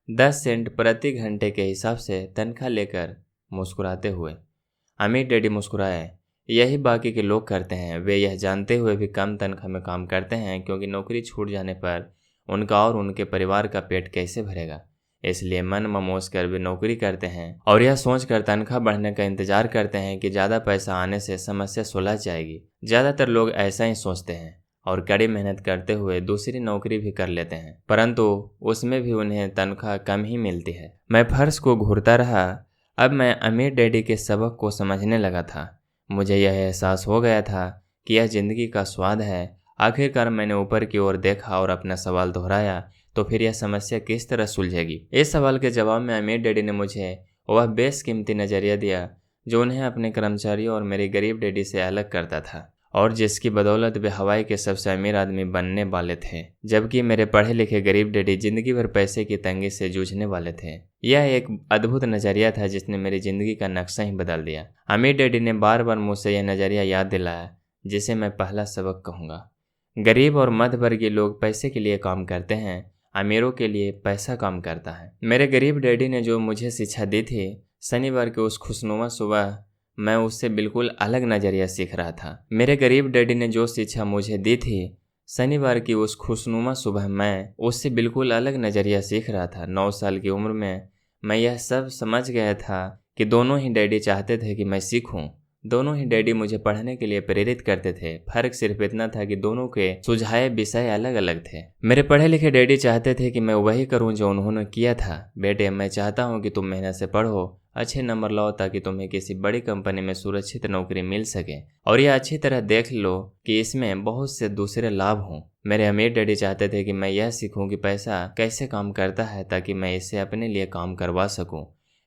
10 सेंट प्रति घंटे के हिसाब से तनख्वाह लेकर, मुस्कुराते हुए। अमीर डैडी मुस्कुराए। यही बाकी के लोग करते हैं। वे यह जानते हुए भी कम तनख्वाह में काम करते हैं क्योंकि नौकरी छूट जाने पर उनका और उनके परिवार का पेट कैसे भरेगा। इसलिए मन ममोज कर वे नौकरी करते हैं और यह सोचकर तनख्वाह बढ़ने का इंतजार करते हैं कि ज़्यादा पैसा आने से समस्या सुलझ जाएगी। ज़्यादातर लोग ऐसा ही सोचते हैं और कड़ी मेहनत करते हुए दूसरी नौकरी भी कर लेते हैं, परंतु उसमें भी उन्हें तनख्वाह कम ही मिलती है। मैं फर्श को घूरता रहा। अब मैं अमीर डैडी के सबक को समझने लगा था। मुझे यह एहसास हो गया था कि यह जिंदगी का स्वाद है। आखिरकार मैंने ऊपर की ओर देखा और अपना सवाल दोहराया, तो फिर यह समस्या किस तरह सुलझेगी? इस सवाल के जवाब में अमीर डैडी ने मुझे वह बेशकीमती नज़रिया दिया जो उन्हें अपने कर्मचारियों और मेरे गरीब डैडी से अलग करता था और जिसकी बदौलत वे हवाई के सबसे अमीर आदमी बनने वाले थे, जबकि मेरे पढ़े लिखे गरीब डैडी जिंदगी भर पैसे की तंगी से जूझने वाले थे। यह एक अद्भुत नज़रिया था जिसने मेरी जिंदगी का नक्शा ही बदल दिया। अमीर डैडी ने बार बार मुझसे यह नज़रिया याद दिलाया, जिसे मैं पहला सबक कहूँगा। गरीब और मध्यवर्गीय लोग पैसे के लिए काम करते हैं, अमीरों के लिए पैसा काम करता है। मेरे गरीब डैडी ने जो मुझे शिक्षा दी थी, शनिवार की उस खुशनुमा सुबह मैं उससे बिल्कुल अलग नज़रिया सीख रहा था। मेरे गरीब डैडी ने जो शिक्षा मुझे दी थी, शनिवार की उस खुशनुमा सुबह मैं उससे बिल्कुल अलग नज़रिया सीख रहा था। 9 साल की उम्र में मैं यह सब समझ गया था कि दोनों ही डैडी चाहते थे कि मैं सीखूं। दोनों ही डैडी मुझे पढ़ने के लिए प्रेरित करते थे। फर्क सिर्फ इतना था कि दोनों के सुझाए विषय अलग अलग थे। मेरे पढ़े लिखे डैडी चाहते थे कि मैं वही करूं जो उन्होंने किया था। बेटे, मैं चाहता हूं कि तुम मेहनत से पढ़ो, अच्छे नंबर लाओ ताकि तुम्हें किसी बड़ी कंपनी में सुरक्षित नौकरी मिल सके, और यह अच्छी तरह देख लो कि इसमें बहुत से दूसरे लाभ हों। मेरे अमीर डैडी चाहते थे कि मैं यह सीखूं कि पैसा कैसे काम करता है ताकि मैं इसे अपने लिए काम करवा सकूं।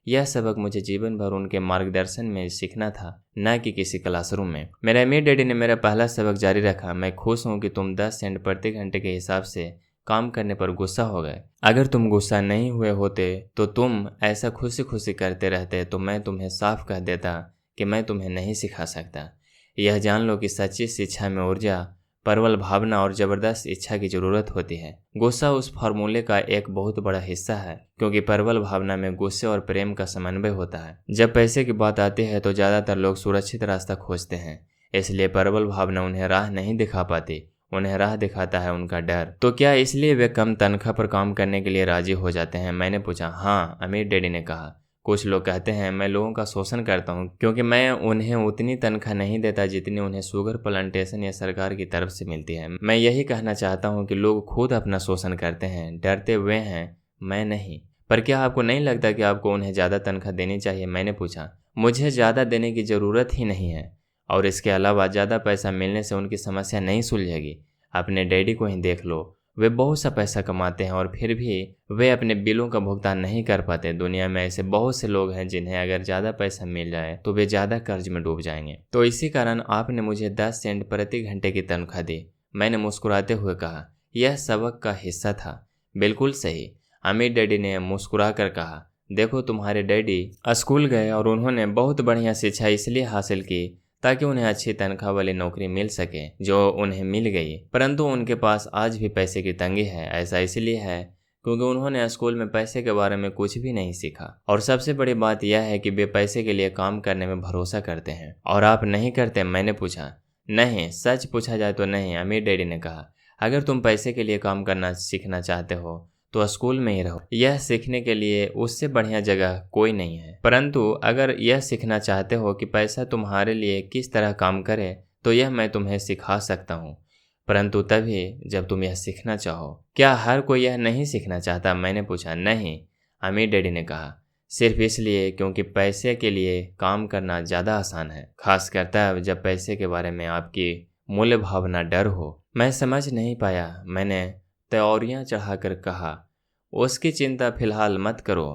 यह सबक मुझे जीवन भर उनके मार्गदर्शन में सीखना था, न कि किसी क्लासरूम में। मेरे अमीर डैडी ने मेरा पहला सबक जारी रखा। मैं खुश हूँ कि तुम 10 सेंट प्रति घंटे के हिसाब से काम करने पर गुस्सा हो गए। अगर तुम गुस्सा नहीं हुए होते तो तुम ऐसा खुशी खुशी करते रहते तो मैं तुम्हें साफ कह देता कि मैं तुम्हें नहीं सिखा सकता। यह जान लो कि सच्ची शिक्षा में ऊर्जा, प्रबल भावना और ज़बरदस्त इच्छा की ज़रूरत होती है। गुस्सा उस फार्मूले का एक बहुत बड़ा हिस्सा है, क्योंकि प्रबल भावना में गुस्से और प्रेम का समन्वय होता है। जब पैसे की बात आती है तो ज़्यादातर लोग सुरक्षित रास्ता खोजते हैं, इसलिए प्रबल भावना उन्हें राह नहीं दिखा पाती। उन्हें राह दिखाता है उनका डर। तो क्या इसलिए वे कम तनख्वाह पर काम करने के लिए राजी हो जाते हैं? मैंने पूछा। हाँ, अमीर डैडी ने कहा। कुछ लोग कहते हैं मैं लोगों का शोषण करता हूँ क्योंकि मैं उन्हें उतनी तनख्वाह नहीं देता जितनी उन्हें शुगर प्लांटेशन या सरकार की तरफ से मिलती है। मैं यही कहना चाहता हूँ कि लोग खुद अपना शोषण करते हैं, डरते हुए हैं, मैं नहीं। पर क्या आपको नहीं लगता कि आपको उन्हें ज़्यादा तनख्वाह देनी चाहिए? मैंने पूछा। मुझे ज़्यादा देने की ज़रूरत ही नहीं है, और इसके अलावा ज़्यादा पैसा मिलने से उनकी समस्या नहीं सुलझेगी। अपने डैडी को ही देख लो, वे बहुत सा पैसा कमाते हैं और फिर भी वे अपने बिलों का भुगतान नहीं कर पाते। दुनिया में ऐसे बहुत से लोग हैं जिन्हें अगर ज़्यादा पैसा मिल जाए तो वे ज़्यादा कर्ज में डूब जाएंगे। तो इसी कारण आपने मुझे 10 सेंट प्रति घंटे की तनख्वाह दी, मैंने मुस्कुराते हुए कहा। यह सबक का हिस्सा था। बिल्कुल सही, अमीर डैडी ने मुस्कुरा कर कहा। देखो, तुम्हारे डैडी स्कूल गए और उन्होंने बहुत बढ़िया शिक्षा इसलिए हासिल की ताकि उन्हें अच्छी तनख्वाह वाली नौकरी मिल सके, जो उन्हें मिल गई। परंतु उनके पास आज भी पैसे की तंगी है। ऐसा इसलिए है क्योंकि उन्होंने स्कूल में पैसे के बारे में कुछ भी नहीं सीखा। और सबसे बड़ी बात यह है कि वे पैसे के लिए काम करने में भरोसा करते हैं। और आप नहीं करते? मैंने पूछा। नहीं, सच पूछा जाए तो नहीं, अमीर डैडी ने कहा। अगर तुम पैसे के लिए काम करना सीखना चाहते हो तो स्कूल में ही रहो। यह सीखने के लिए उससे बढ़िया जगह कोई नहीं है। परंतु अगर यह सीखना चाहते हो कि पैसा तुम्हारे लिए किस तरह काम करे तो यह मैं तुम्हें सिखा सकता हूँ, परंतु तभी जब तुम यह सीखना चाहो। क्या हर कोई यह नहीं सीखना चाहता? मैंने पूछा। नहीं, अमीर डैडी ने कहा, सिर्फ इसलिए क्योंकि पैसे के लिए काम करना ज़्यादा आसान है, खासकर तब जब पैसे के बारे में आपकी मूल्य भावना डर हो। मैं समझ नहीं पाया। मैंने त्योरियां चढ़ाकर कहा, उसकी चिंता फिलहाल मत करो।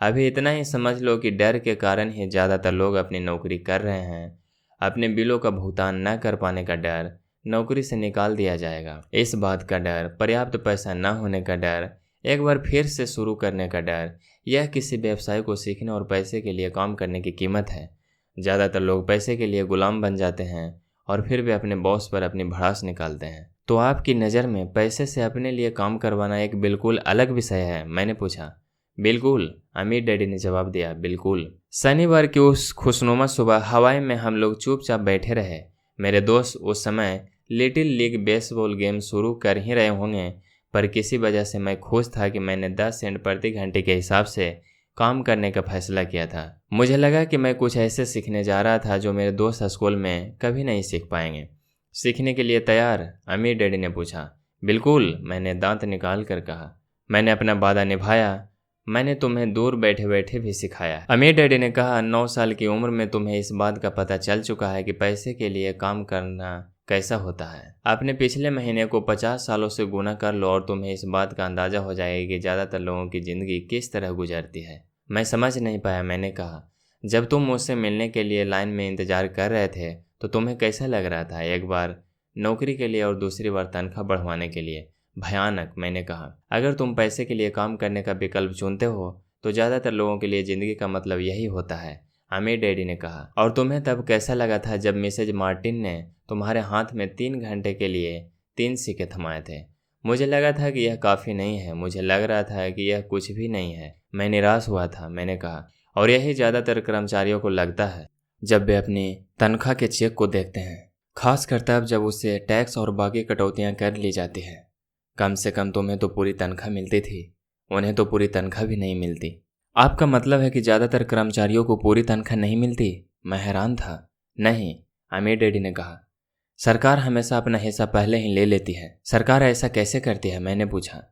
अभी इतना ही समझ लो कि डर के कारण ही ज़्यादातर लोग अपनी नौकरी कर रहे हैं। अपने बिलों का भुगतान न कर पाने का डर, नौकरी से निकाल दिया जाएगा, इस बात का डर, पर्याप्त पैसा न होने का डर, एक बार फिर से शुरू करने का डर, यह किसी व्यवसाय को सीखने और पैसे के लिए काम करने की कीमत है। ज़्यादातर लोग पैसे के लिए गुलाम बन जाते हैं और फिर वे अपने बॉस पर अपनी भड़ास निकालते हैं। तो आपकी नज़र में पैसे से अपने लिए काम करवाना एक बिल्कुल अलग विषय है? मैंने पूछा। बिल्कुल, अमीर डैडी ने जवाब दिया, बिल्कुल। शनिवार की उस खुशनुमा सुबह हवाई में हम लोग चुपचाप बैठे रहे। मेरे दोस्त उस समय लिटिल लीग बेसबॉल गेम शुरू कर ही रहे होंगे, पर किसी वजह से मैं खुश था कि मैंने 10 सेंट प्रति घंटे के हिसाब से काम करने का फैसला किया था। मुझे लगा कि मैं कुछ ऐसे सीखने जा रहा था जो मेरे दोस्त स्कूल में कभी नहीं सीख पाएंगे। सीखने के लिए तैयार? अमीर डैडी ने पूछा। बिल्कुल, मैंने दांत निकाल कर कहा। मैंने अपना वादा निभाया। मैंने तुम्हें दूर बैठे बैठे भी सिखाया। अमीर डैडी ने कहा, 9 साल की उम्र में तुम्हें इस बात का पता चल चुका है कि पैसे के लिए काम करना कैसा होता है। अपने पिछले महीने को 50 सालों से गुना कर लो और तुम्हें इस बात का अंदाजा हो जाएगा कि ज़्यादातर लोगों की ज़िंदगी किस तरह गुजरती है। मैं समझ नहीं पाया। मैंने कहा, जब तुम मुझसे मिलने के लिए लाइन में इंतजार कर रहे थे तो तुम्हें कैसा लग रहा था? एक बार नौकरी के लिए और दूसरी बार तनख्वाह बढ़वाने के लिए। भयानक, मैंने कहा। अगर तुम पैसे के लिए काम करने का विकल्प चुनते हो तो ज़्यादातर लोगों के लिए ज़िंदगी का मतलब यही होता है, अमीर डैडी ने कहा। और तुम्हें तब कैसा लगा था जब मिसेज मार्टिन ने तुम्हारे हाथ में 3 घंटे के लिए 3 सिक्के थमाए थे? मुझे लगा था कि यह काफ़ी नहीं है। मुझे लग रहा था कि यह कुछ भी नहीं है। मैं निराश हुआ था, मैंने कहा। और यही ज़्यादातर कर्मचारियों को लगता है जब वे अपनी तनख्वाह के चेक को देखते हैं, खासकर तब जब उससे टैक्स और बाकी कटौतियाँ कर ली जाती हैं। कम से कम तुम्हें तो पूरी तनख्वाह मिलती थी, उन्हें तो पूरी तनख्वाह भी नहीं मिलती। आपका मतलब है कि ज़्यादातर कर्मचारियों को पूरी तनख्वाह नहीं मिलती? मैं हैरान था। नहीं, अमीर डैडी ने कहा, सरकार हमेशा अपना हिस्सा पहले ही ले लेती है। सरकार ऐसा कैसे करती है? मैंने पूछा।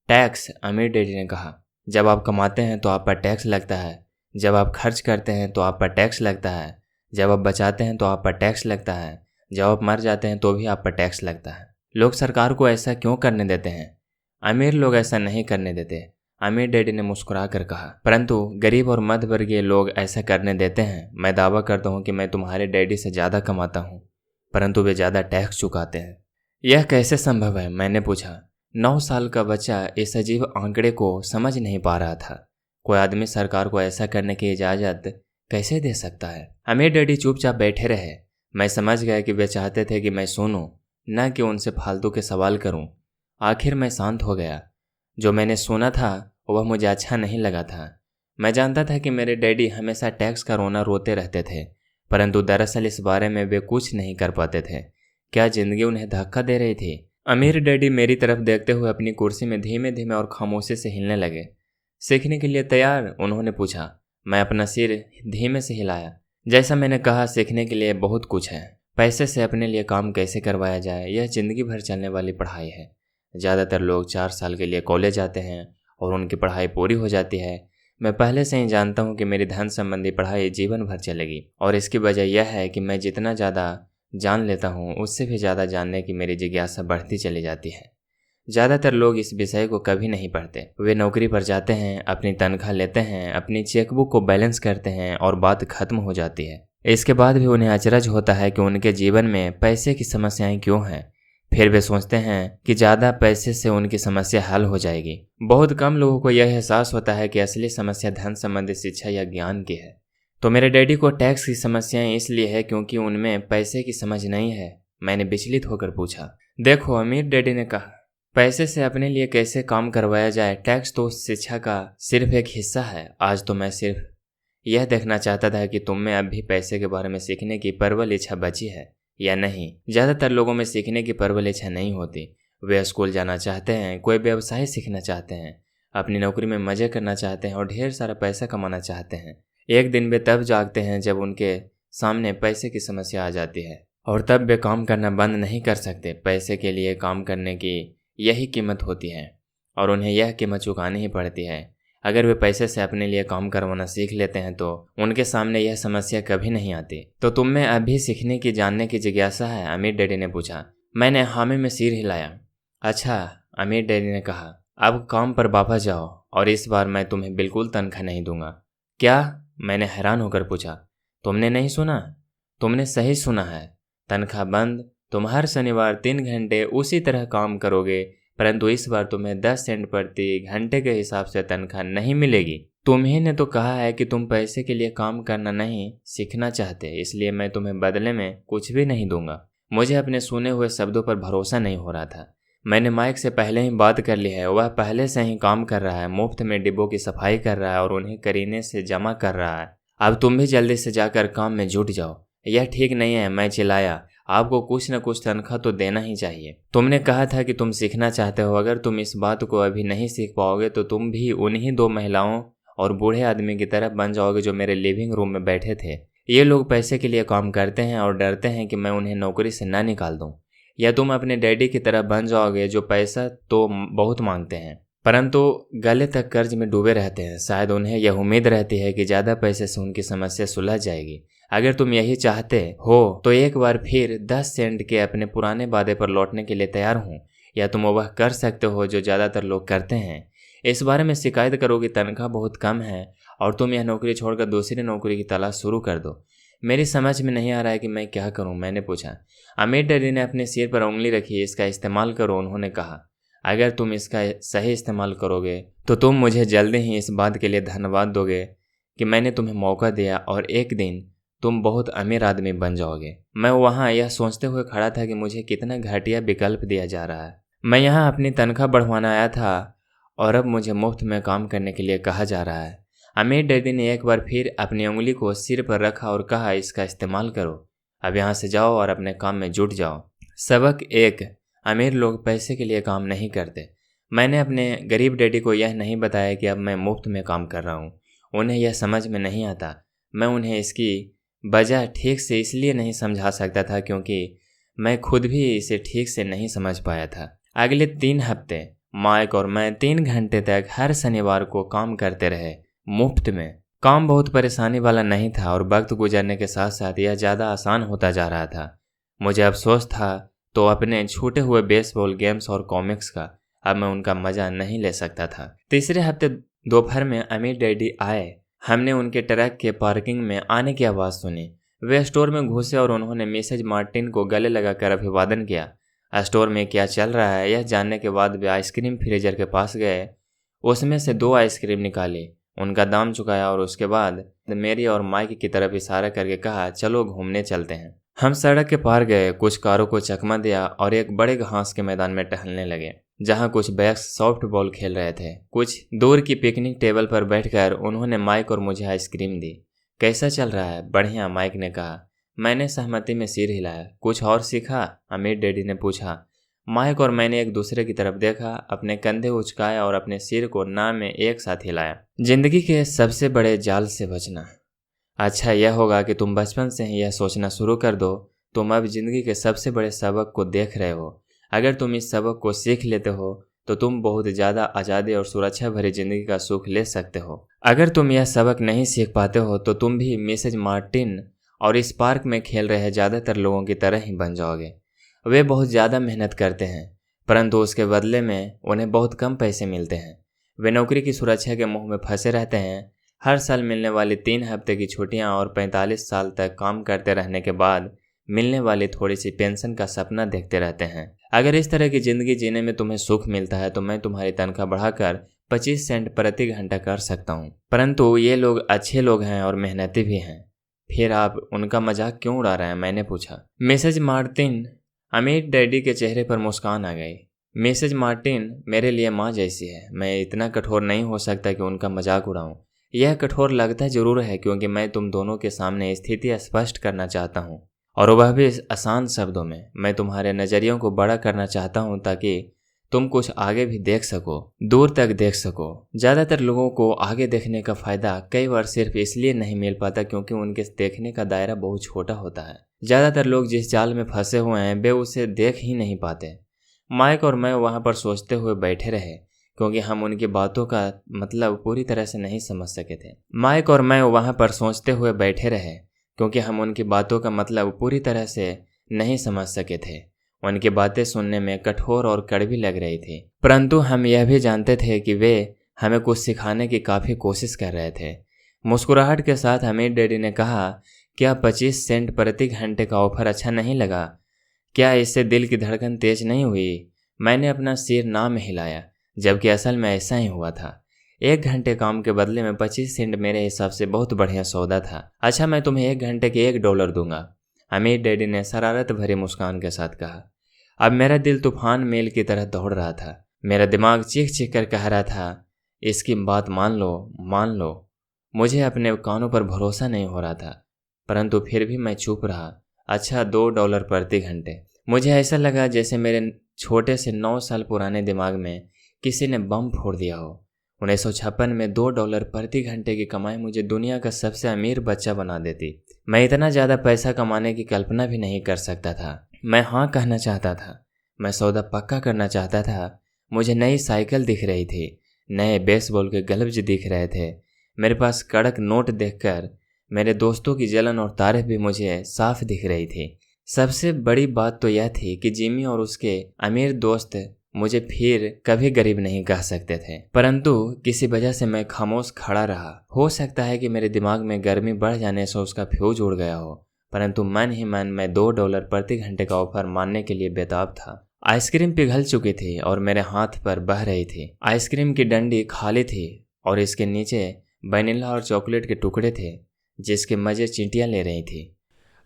टैक्स, अमीर डैडी ने कहा। जब आप कमाते हैं तो आप पर टैक्स लगता है, जब आप खर्च करते हैं तो आप पर टैक्स लगता है, जब आप बचाते हैं तो आप पर टैक्स लगता है, जब आप मर जाते हैं तो भी आप पर टैक्स लगता है। लोग सरकार को ऐसा क्यों करने देते हैं? अमीर लोग ऐसा नहीं करने देते, अमीर डैडी ने मुस्कुरा कर कहा। परंतु गरीब और मध्यवर्गीय लोग ऐसा करने देते हैं। मैं दावा करता हूँ कि मैं तुम्हारे डैडी से ज़्यादा कमाता हूँ, परंतु वे ज़्यादा टैक्स चुकाते हैं। यह कैसे संभव है? मैंने पूछा। 9 साल का बच्चा इस अजीब आंकड़े को समझ नहीं पा रहा था। कोई आदमी सरकार को ऐसा करने की इजाज़त कैसे दे सकता है? अमीर डैडी चुपचाप बैठे रहे। मैं समझ गया कि वे चाहते थे कि मैं सुनूं, न कि उनसे फालतू के सवाल करूं। आखिर मैं शांत हो गया। जो मैंने सुना था वह मुझे अच्छा नहीं लगा था। मैं जानता था कि मेरे डैडी हमेशा टैक्स का रोना रोते रहते थे, परंतु दरअसल इस बारे में वे कुछ नहीं कर पाते थे। क्या जिंदगी उन्हें धक्का दे रही थी? अमीर डैडी मेरी तरफ देखते हुए अपनी कुर्सी में धीमे धीमे और खामोशी से हिलने लगे। सीखने के लिए तैयार? उन्होंने पूछा। मैं अपना सिर धीमे से हिलाया। जैसा मैंने कहा, सीखने के लिए बहुत कुछ है। पैसे से अपने लिए काम कैसे करवाया जाए, यह जिंदगी भर चलने वाली पढ़ाई है। ज़्यादातर लोग 4 साल के लिए कॉलेज जाते हैं और उनकी पढ़ाई पूरी हो जाती है। मैं पहले से ही जानता हूँ कि मेरी धन संबंधी पढ़ाई जीवन भर चलेगी, और इसकी वजह यह है कि मैं जितना ज़्यादा जान लेता हूँ उससे भी ज़्यादा जानने की मेरी जिज्ञासा बढ़ती चली जाती है। ज़्यादातर लोग इस विषय को कभी नहीं पढ़ते। वे नौकरी पर जाते हैं, अपनी तनख्वाह लेते हैं, अपनी चेकबुक को बैलेंस करते हैं और बात खत्म हो जाती है। इसके बाद भी उन्हें अचरज होता है कि उनके जीवन में पैसे की समस्याएं क्यों हैं। फिर वे सोचते हैं कि ज़्यादा पैसे से उनकी समस्या हल हो जाएगी। बहुत कम लोगों को यह एहसास होता है कि असली समस्या धन संबंधी शिक्षा या ज्ञान की है। तो मेरे डैडी को टैक्स की समस्याएं इसलिए है क्योंकि उनमें पैसे की समझ नहीं है? मैंने विचलित होकर पूछा। देखो, अमीर डैडी ने कहा, पैसे से अपने लिए कैसे काम करवाया जाए, टैक्स तो शिक्षा का सिर्फ एक हिस्सा है। आज तो मैं सिर्फ यह देखना चाहता था कि तुम में अब भी पैसे के बारे में सीखने की प्रबल इच्छा बची है या नहीं। ज़्यादातर लोगों में सीखने की प्रबल इच्छा नहीं होती। वे स्कूल जाना चाहते हैं, कोई व्यवसाय सीखना चाहते हैं, अपनी नौकरी में मज़े करना चाहते हैं और ढेर सारा पैसा कमाना चाहते हैं। एक दिन वे तब जागते हैं जब उनके सामने पैसे की समस्या आ जाती है और तब वे काम करना बंद नहीं कर सकते। पैसे के लिए काम करने की यही कीमत होती है और उन्हें यह कीमत चुकानी ही पड़ती है। अगर वे पैसे से अपने लिए काम करवाना सीख लेते हैं तो उनके सामने यह समस्या कभी नहीं आती। तो तुम में अभी सीखने की, जानने की जिज्ञासा है? अमीर डैडी ने पूछा। मैंने हामी में सिर हिलाया। अच्छा, अमीर डैडी ने कहा, अब काम पर वापस जाओ और इस बार मैं तुम्हें बिल्कुल तनख्वाह नहीं दूंगा। क्या? मैंने हैरान होकर पूछा। तुमने नहीं सुना? तुमने सही सुना है, तनख्वाह बंद। तुम हर शनिवार 3 घंटे उसी तरह काम करोगे, परंतु इस बार तुम्हें 10 सेंट प्रति घंटे के हिसाब से तनख्वाह नहीं मिलेगी। तुम्ही ने तो कहा है कि तुम पैसे के लिए काम करना नहीं सीखना चाहते, इसलिए मैं तुम्हें बदले में कुछ भी नहीं दूंगा। मुझे अपने सुने हुए शब्दों पर भरोसा नहीं हो रहा था। मैंने माइक से पहले ही बात कर ली है, वह पहले से ही काम कर रहा है, मुफ्त में डिब्बों की सफाई कर रहा है और उन्हें करीने से जमा कर रहा है। अब तुम भी जल्दी से जाकर काम में जुट जाओ। यह ठीक नहीं है, मैं चिल्लाया। आपको कुछ न कुछ तनख्वाह तो देना ही चाहिए। तुमने कहा था कि तुम सीखना चाहते हो। अगर तुम इस बात को अभी नहीं सीख पाओगे तो तुम भी उन्हीं 2 महिलाओं और बूढ़े आदमी की तरह बन जाओगे जो मेरे लिविंग रूम में बैठे थे। ये लोग पैसे के लिए काम करते हैं और डरते हैं कि मैं उन्हें नौकरी से ना निकाल दूं। या तुम अपने डैडी की तरह बन जाओगे जो पैसा तो बहुत मांगते हैं परंतु गले तक कर्ज में डूबे रहते हैं। शायद उन्हें यह उम्मीद रहती है कि ज़्यादा पैसे से उनकी समस्या सुलझ जाएगी। अगर तुम यही चाहते हो तो एक बार फिर 10 सेंट के अपने पुराने वादे पर लौटने के लिए तैयार हूँ, या तुम वह कर सकते हो जो ज़्यादातर लोग करते हैं। इस बारे में शिकायत करो कि तनख्वाह बहुत कम है और तुम यह नौकरी छोड़कर दूसरी नौकरी की तलाश शुरू कर दो। मेरी समझ में नहीं आ रहा है कि मैं क्या करूं, मैंने पूछा। अमीर डैडी ने अपने सिर पर उंगली रखी। इसका इस्तेमाल करो, उन्होंने कहा। अगर तुम इसका सही इस्तेमाल करोगे तो तुम मुझे जल्दी ही इस बात के लिए धन्यवाद दोगे कि मैंने तुम्हें मौका दिया और एक दिन तुम बहुत अमीर आदमी बन जाओगे। मैं वहाँ यह सोचते हुए खड़ा था कि मुझे कितना घटिया विकल्प दिया जा रहा है। मैं यहाँ अपनी तनख्वाह बढ़वाना आया था और अब मुझे मुफ्त में काम करने के लिए कहा जा रहा है। अमीर डैडी ने एक बार फिर अपनी उंगली को सिर पर रखा और कहा, इसका इस्तेमाल करो। अब यहाँ से जाओ और अपने काम में जुट जाओ। सबक 1, अमीर लोग पैसे के लिए काम नहीं करते। मैंने अपने गरीब डैडी को यह नहीं बताया कि अब मैं मुफ्त में काम कर रहा हूँ। उन्हें यह समझ में नहीं आता। मैं उन्हें इसकी वजह ठीक से इसलिए नहीं समझा सकता था क्योंकि मैं खुद भी इसे ठीक से नहीं समझ पाया था। अगले 3 हफ्ते माइक और मैं 3 घंटे तक हर शनिवार को काम करते रहे, मुफ्त में। काम बहुत परेशानी वाला नहीं था और वक्त गुजरने के साथ साथ यह ज़्यादा आसान होता जा रहा था। मुझे अफसोस था तो अपने छूटे हुए बेसबॉल गेम्स और कॉमिक्स का। अब मैं उनका मज़ा नहीं ले सकता था। तीसरे हफ्ते दोपहर में अमीर डैडी आए। हमने उनके ट्रक के पार्किंग में आने की आवाज़ सुनी। वे स्टोर में घुसे और उन्होंने मिसेज मार्टिन को गले लगाकर अभिवादन किया। स्टोर में क्या चल रहा है यह जानने के बाद वे आइसक्रीम फ्रीजर के पास गए, उसमें से 2 आइसक्रीम निकाली, उनका दाम चुकाया और उसके बाद मेरी और माइक की तरफ इशारा करके कहा, चलो घूमने चलते हैं। हम सड़क के पार गए, कुछ कारों को चकमा दिया और एक बड़े घास के मैदान में टहलने लगे जहां कुछ बैग्स सॉफ्ट बॉल खेल रहे थे। कुछ दूर की पिकनिक टेबल पर बैठकर उन्होंने माइक और मुझे आइसक्रीम दी। कैसा चल रहा है? बढ़िया, माइक ने कहा। मैंने सहमति में सिर हिलाया। कुछ और सीखा? अमीर डैडी ने पूछा। माइक और मैंने एक दूसरे की तरफ देखा, अपने कंधे उचकाया और अपने सिर को ना में एक साथ हिलाया। जिंदगी के सबसे बड़े जाल से बचना। अच्छा यह होगा कि तुम बचपन से ही यह सोचना शुरू कर दो, तुम अब जिंदगी के सबसे बड़े सबक को देख रहे हो। अगर तुम इस सबक को सीख लेते हो तो तुम बहुत ज़्यादा आज़ादी और सुरक्षा भरी जिंदगी का सुख ले सकते हो। अगर तुम यह सबक नहीं सीख पाते हो तो तुम भी मिसेज मार्टिन और इस पार्क में खेल रहे ज़्यादातर लोगों की तरह ही बन जाओगे। वे बहुत ज़्यादा मेहनत करते हैं परंतु उसके बदले में उन्हें बहुत कम पैसे मिलते हैं। वे नौकरी की सुरक्षा के मुंह में फंसे रहते हैं। हर साल मिलने वाली 3 हफ्ते की छुट्टियां और 45 साल तक काम करते रहने के बाद मिलने वाली थोड़ी सी पेंशन का सपना देखते रहते हैं। अगर इस तरह की ज़िंदगी जीने में तुम्हें सुख मिलता है तो मैं तुम्हारी तनख्वाह बढ़ाकर 25 सेंट प्रति घंटा कर सकता हूँ। परंतु ये लोग अच्छे लोग हैं और मेहनती भी हैं। फिर आप उनका मजाक क्यों उड़ा रहे हैं? मैंने पूछा। मिसेज मार्टिन, अमीर डैडी के चेहरे पर मुस्कान आ गई। मिसेज मार्टिन मेरे लिए माँ जैसी है। मैं इतना कठोर नहीं हो सकता कि उनका मजाक उड़ाऊं। यह कठोर लगता जरूर है क्योंकि मैं तुम दोनों के सामने स्थिति स्पष्ट करना चाहता हूँ, और वह भी आसान शब्दों में। मैं तुम्हारे नज़रियों को बड़ा करना चाहता हूँ ताकि तुम कुछ आगे भी देख सको, दूर तक देख सको। ज़्यादातर लोगों को आगे देखने का फ़ायदा कई बार सिर्फ इसलिए नहीं मिल पाता क्योंकि उनके देखने का दायरा बहुत छोटा होता है। ज़्यादातर लोग जिस जाल में फंसे हुए हैं वे उसे देख ही नहीं पाते। माइक और मैं वहाँ पर सोचते हुए बैठे रहे क्योंकि हम उनकी बातों का मतलब पूरी तरह से नहीं समझ सके थे। माइक और मैं वहाँ पर सोचते हुए बैठे रहे क्योंकि हम उनकी बातों का मतलब पूरी तरह से नहीं समझ सके थे। उनकी बातें सुनने में कठोर और कड़वी लग रही थी, परंतु हम यह भी जानते थे कि वे हमें कुछ सिखाने की काफ़ी कोशिश कर रहे थे। मुस्कुराहट के साथ अमीर डैडी ने कहा, क्या 25 सेंट प्रति घंटे का ऑफर अच्छा नहीं लगा? क्या इससे दिल की धड़कन तेज नहीं हुई? मैंने अपना सिर ना में हिलाया, जबकि असल में ऐसा ही हुआ था। 1 घंटे काम के बदले में 25 सेंट मेरे हिसाब से बहुत बढ़िया सौदा था। अच्छा, मैं तुम्हें 1 घंटे के $1 दूंगा, अमीर डैडी ने शरारत भरी मुस्कान के साथ कहा। अब मेरा दिल तूफान मेल की तरह दौड़ रहा था। मेरा दिमाग चीख चीख कर कह रहा था, इसकी बात मान लो, मान लो। मुझे अपने कानों पर भरोसा नहीं हो रहा था, परंतु फिर भी मैं चुप रहा। अच्छा, $2 प्रति घंटे। मुझे ऐसा लगा जैसे मेरे छोटे से 9 साल पुराने दिमाग में किसी ने बम फोड़ दिया हो। 1956 में $2 प्रति घंटे की कमाई मुझे दुनिया का सबसे अमीर बच्चा बना देती। मैं इतना ज़्यादा पैसा कमाने की कल्पना भी नहीं कर सकता था। मैं हाँ कहना चाहता था। मैं सौदा पक्का करना चाहता था। मुझे नई साइकिल दिख रही थी, नए बेसबॉल के ग्लव्स दिख रहे थे। मेरे पास कड़क नोट देखकर मेरे दोस्तों की जलन और तारीफ भी मुझे साफ दिख रही थी। सबसे बड़ी बात तो यह थी कि जिमी और उसके अमीर दोस्त मुझे फिर कभी गरीब नहीं कह सकते थे, परंतु किसी वजह से मैं खामोश खड़ा रहा। हो सकता है कि मेरे दिमाग में गर्मी बढ़ जाने से उसका फ्यूज उड़ गया हो, परंतु मन ही मन में $2 प्रति घंटे का ऑफर मानने के लिए बेताब था। आइसक्रीम पिघल चुकी थी और मेरे हाथ पर बह रही थी। आइसक्रीम की डंडी खाली थी और इसके नीचे वनीला और चॉकलेट के टुकड़े थे जिसके मजे चींटियां ले रही थी।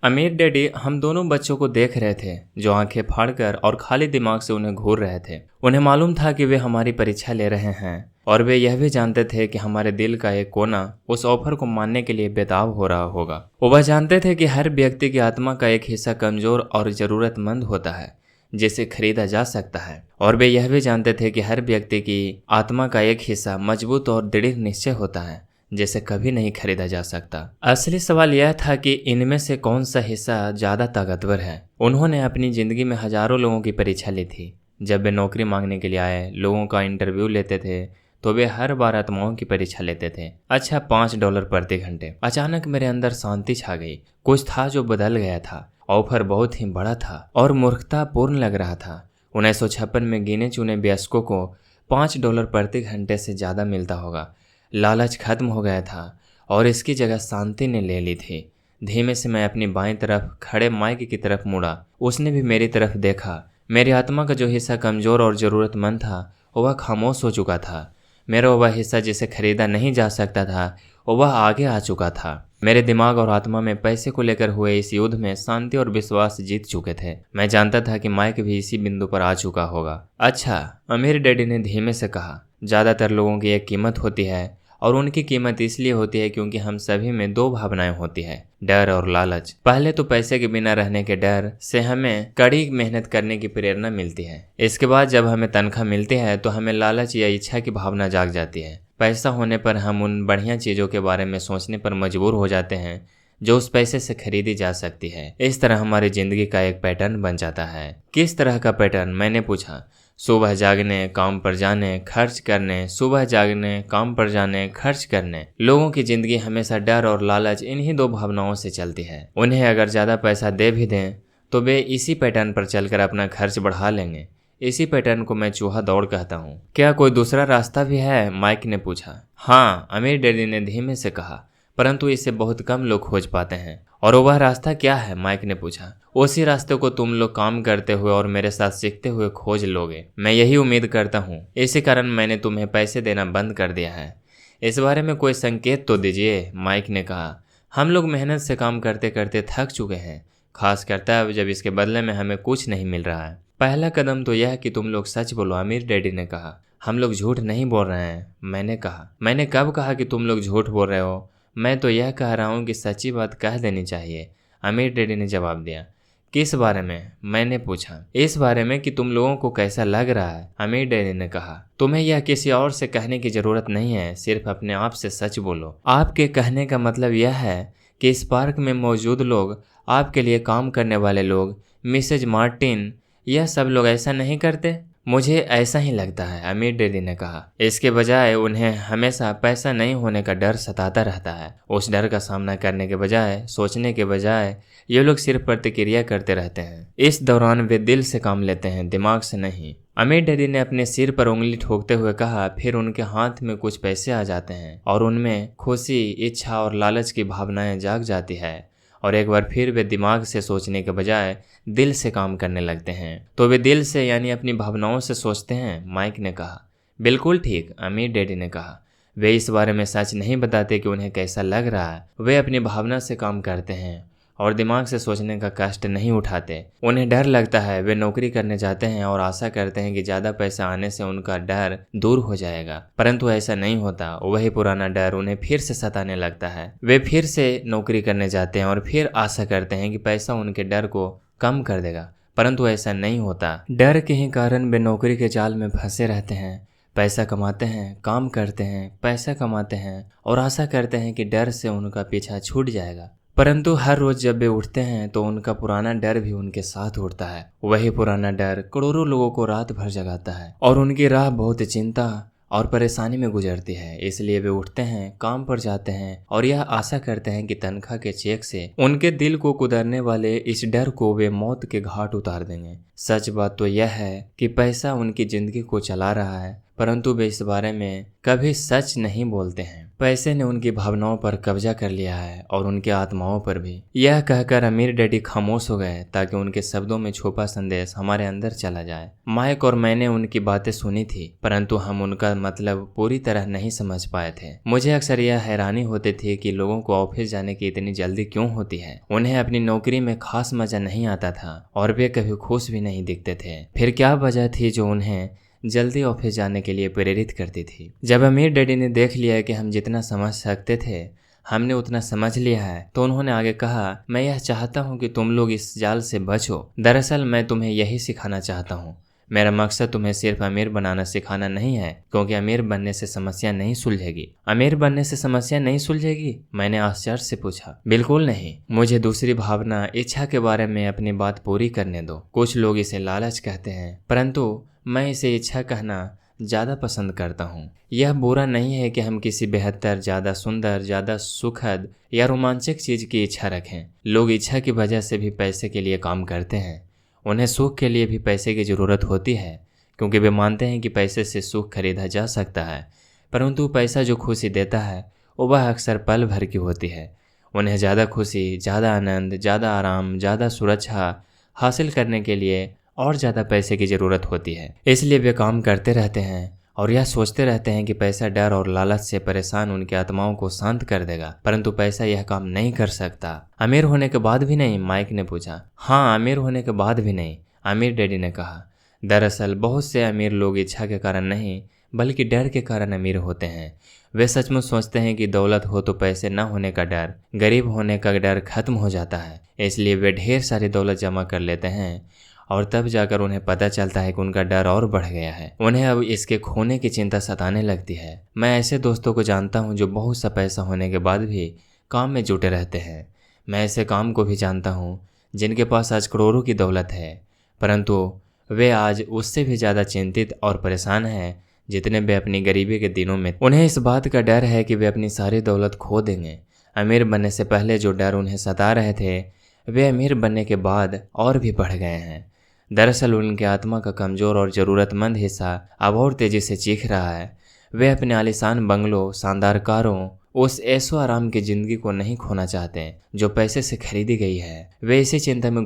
अमीर डैडी हम दोनों बच्चों को देख रहे थे जो आंखें फाड़कर और खाली दिमाग से उन्हें घूर रहे थे। उन्हें मालूम था कि वे हमारी परीक्षा ले रहे हैं और वे यह भी जानते थे कि हमारे दिल का एक कोना उस ऑफर को मानने के लिए बेताब हो रहा होगा। वह जानते थे कि हर व्यक्ति की आत्मा का एक हिस्सा कमजोर और जरूरतमंद होता है जिसे खरीदा जा सकता है, और वे यह भी जानते थे कि हर व्यक्ति की आत्मा का एक हिस्सा मजबूत और दृढ़ निश्चय होता है जिसे कभी नहीं खरीदा जा सकता। असली सवाल यह था कि इनमें से कौन सा हिस्सा ज्यादा ताकतवर है। उन्होंने अपनी जिंदगी में हजारों लोगों की परीक्षा ली थी। जब वे नौकरी मांगने के लिए आए, लोगों का इंटरव्यू लेते थे, तो वे हर बार आत्माओं की परीक्षा लेते थे। अच्छा, $5 प्रति घंटे। अचानक मेरे अंदर शांति छा गई। कुछ था जो बदल गया था। ऑफर बहुत ही बड़ा था और मूर्खतापूर्ण लग रहा था। 1956 में गिने चुने वयस्कों को $5 प्रति घंटे से ज्यादा मिलता होगा। लालच खत्म हो गया था और इसकी जगह शांति ने ले ली थी। धीमे से मैं अपनी बाईं तरफ खड़े माइक की तरफ मुड़ा। उसने भी मेरी तरफ देखा। मेरी आत्मा का जो हिस्सा कमजोर और ज़रूरतमंद था वह खामोश हो चुका था। मेरा वह हिस्सा जिसे खरीदा नहीं जा सकता था वह आगे आ चुका था। मेरे दिमाग और आत्मा में पैसे को लेकर हुए इस युद्ध में शांति और विश्वास जीत चुके थे। मैं जानता था कि माइक भी इसी बिंदु पर आ चुका होगा। अच्छा, अमीर डैडी ने धीमे से कहा, ज़्यादातर लोगों की एक कीमत होती है और उनकी कीमत इसलिए होती है क्योंकि हम सभी में 2 भावनाएं होती है, डर और लालच। पहले तो पैसे के बिना रहने के डर से हमें कड़ी मेहनत करने की प्रेरणा मिलती है। इसके बाद जब हमें तनख्वाह मिलती है तो हमें लालच या इच्छा की भावना जाग जाती है। पैसा होने पर हम उन बढ़िया चीज़ों के बारे में सोचने पर मजबूर हो जाते हैं जो उस पैसे से खरीदी जा सकती है। इस तरह हमारी जिंदगी का एक पैटर्न बन जाता है। किस तरह का पैटर्न? मैंने पूछा। सुबह जागने, काम पर जाने, खर्च करने, सुबह जागने, काम पर जाने, खर्च करने। लोगों की जिंदगी हमेशा डर और लालच इन्हीं 2 भावनाओं से चलती है। उन्हें अगर ज़्यादा पैसा दे भी दें तो वे इसी पैटर्न पर चलकर अपना खर्च बढ़ा लेंगे। इसी पैटर्न को मैं चूहा दौड़ कहता हूँ। क्या कोई दूसरा रास्ता भी है? माइक ने पूछा। हाँ, अमीर डैडी ने धीमे से कहा, परंतु इसे बहुत कम लोग खोज पाते हैं। और वह रास्ता क्या है? माइक ने पूछा। उसी रास्ते को तुम लोग काम करते हुए और मेरे साथ सीखते हुए खोज लोगे। मैं यही उम्मीद करता हूँ। इसी कारण मैंने तुम्हें पैसे देना बंद कर दिया है। इस बारे में कोई संकेत तो दीजिए, माइक ने कहा। हम लोग मेहनत से काम करते करते थक चुके हैं, खास करता है जब इसके बदले में हमें कुछ नहीं मिल रहा है। पहला कदम तो यह है कि तुम लोग सच बोलो, अमीर डैडी ने कहा। हम लोग झूठ नहीं बोल रहे हैं, मैंने कहा। मैंने कब कहा कि तुम लोग झूठ बोल रहे हो? मैं तो यह कह रहा हूँ कि सच्ची बात कह देनी चाहिए, अमीर डैडी ने जवाब दिया। किस बारे में? मैंने पूछा। इस बारे में कि तुम लोगों को कैसा लग रहा है, अमीर डैडी ने कहा। तुम्हें यह किसी और से कहने की जरूरत नहीं है, सिर्फ अपने आप से सच बोलो। आपके कहने का मतलब यह है कि इस पार्क में मौजूद लोग, आपके लिए काम करने वाले लोग, मिसेज मार्टिन, यह सब लोग ऐसा नहीं करते? मुझे ऐसा ही लगता है, अमीर डैडी ने कहा। इसके बजाय उन्हें हमेशा पैसा नहीं होने का डर सताता रहता है। उस डर का सामना करने के बजाय, सोचने के बजाय ये लोग सिर्फ प्रतिक्रिया करते रहते हैं। इस दौरान वे दिल से काम लेते हैं, दिमाग से नहीं। अमीर डैडी ने अपने सिर पर उंगली ठोकते हुए कहा। फिर उनके हाथ में कुछ पैसे आ जाते हैं और उनमें खुशी, इच्छा और लालच की भावनाएं जाग जाती है और एक बार फिर वे दिमाग से सोचने के बजाय दिल से काम करने लगते हैं। तो वे दिल से यानी अपनी भावनाओं से सोचते हैं, माइक ने कहा। बिल्कुल ठीक, अमीर डैडी ने कहा। वे इस बारे में सच नहीं बताते कि उन्हें कैसा लग रहा है। वे अपनी भावना से काम करते हैं और दिमाग से सोचने का कष्ट नहीं उठाते। उन्हें डर लगता है, वे नौकरी करने जाते हैं और आशा करते हैं कि ज़्यादा पैसा आने से उनका डर दूर हो जाएगा, परंतु ऐसा नहीं होता। वही पुराना डर उन्हें फिर से सताने लगता है। वे फिर से नौकरी करने जाते हैं और फिर आशा करते हैं कि पैसा उनके डर को कम कर देगा, परंतु ऐसा नहीं होता। डर के ही कारण वे नौकरी के जाल में फंसे रहते हैं। पैसा कमाते हैं, काम करते हैं, पैसा कमाते हैं और आशा करते हैं कि डर से उनका पीछा छूट जाएगा, परंतु हर रोज जब वे उठते हैं तो उनका पुराना डर भी उनके साथ उठता है। वही पुराना डर करोड़ों लोगों को रात भर जगाता है और उनकी राह बहुत चिंता और परेशानी में गुजरती है। इसलिए वे उठते हैं, काम पर जाते हैं और यह आशा करते हैं कि तनख्वाह के चेक से उनके दिल को कुदरने वाले इस डर को वे मौत के घाट उतार देंगे। सच बात तो यह है कि पैसा उनकी जिंदगी को चला रहा है, परंतु वे इस बारे में कभी सच नहीं बोलते हैं। पैसे ने उनकी भावनाओं पर कब्जा कर लिया है और उनकी आत्माओं पर भी। यह कहकर अमीर डैडी खामोश हो गए ताकि उनके शब्दों में छुपा संदेश हमारे अंदर चला जाए। माइक और मैंने उनकी बातें सुनी थी, परंतु हम उनका मतलब पूरी तरह नहीं समझ पाए थे। मुझे अक्सर यह हैरानी होती थी कि लोगों को ऑफिस जाने की इतनी जल्दी क्यों होती है। उन्हें अपनी नौकरी में खास मजा नहीं आता था और वे कभी खुश भी नहीं दिखते थे। फिर क्या वजह थी जो उन्हें जल्दी ऑफिस जाने के लिए प्रेरित करती थी? जब अमीर डैडी ने देख लिया कि हम जितना समझ सकते थे हमने उतना समझ लिया है, तो उन्होंने आगे कहा, मैं यह चाहता हूँ कि तुम लोग इस जाल से बचो। दरअसल मैं तुम्हें यही सिखाना चाहता हूँ। मेरा मकसद तुम्हें सिर्फ अमीर बनाना सिखाना नहीं है, क्योंकि अमीर बनने से समस्या नहीं सुलझेगी। अमीर बनने से समस्या नहीं सुलझेगी? मैंने आश्चर्य से पूछा। बिल्कुल नहीं, मुझे दूसरी भावना, इच्छा के बारे में अपनी बात पूरी करने दो। कुछ लोग इसे लालच कहते हैं, परंतु मैं इसे इच्छा कहना ज़्यादा पसंद करता हूँ। यह बुरा नहीं है कि हम किसी बेहतर, ज़्यादा सुंदर, ज़्यादा सुखद या रोमांचक चीज़ की इच्छा रखें। लोग इच्छा की वजह से भी पैसे के लिए काम करते हैं। उन्हें सुख के लिए भी पैसे की ज़रूरत होती है, क्योंकि वे मानते हैं कि पैसे से सुख खरीदा जा सकता है, परंतु पैसा जो खुशी देता है वह अक्सर पल भर की होती है। उन्हें ज़्यादा खुशी, ज़्यादा आनंद, ज़्यादा आराम, ज़्यादा सुरक्षा हासिल करने के लिए और ज़्यादा पैसे की ज़रूरत होती है। इसलिए वे काम करते रहते हैं और यह सोचते रहते हैं कि पैसा डर और लालच से परेशान उनकी आत्माओं को शांत कर देगा, परंतु पैसा यह काम नहीं कर सकता। अमीर होने के बाद भी नहीं? माइक ने पूछा। हाँ, अमीर होने के बाद भी नहीं, अमीर डैडी ने कहा। दरअसल बहुत से अमीर लोग इच्छा के कारण नहीं बल्कि डर के कारण अमीर होते हैं। वे सचमुच सोचते हैं कि दौलत हो तो पैसे न होने का डर, गरीब होने का डर खत्म हो जाता है। इसलिए वे ढेर सारी दौलत जमा कर लेते हैं और तब जाकर उन्हें पता चलता है कि उनका डर और बढ़ गया है। उन्हें अब इसके खोने की चिंता सताने लगती है। मैं ऐसे दोस्तों को जानता हूँ जो बहुत सा पैसा होने के बाद भी काम में जुटे रहते हैं। मैं ऐसे काम को भी जानता हूँ जिनके पास आज करोड़ों की दौलत है, परंतु वे आज उससे भी ज़्यादा चिंतित और परेशान हैं जितने वे अपनी गरीबी के दिनों में। उन्हें इस बात का डर है कि वे अपनी सारी दौलत खो देंगे। अमीर बनने से पहले जो डर उन्हें सता रहे थे वे अमीर बनने के बाद और भी बढ़ गए हैं। दरअसल उनके आत्मा का कमज़ोर और ज़रूरतमंद हिस्सा अब और तेज़ी से चीख रहा है। वे अपने आलीशान बंगलों, शानदार कारों, उस ऐशो आराम की ज़िंदगी को नहीं खोना चाहते जो पैसे से खरीदी गई है। वे इसी चिंता में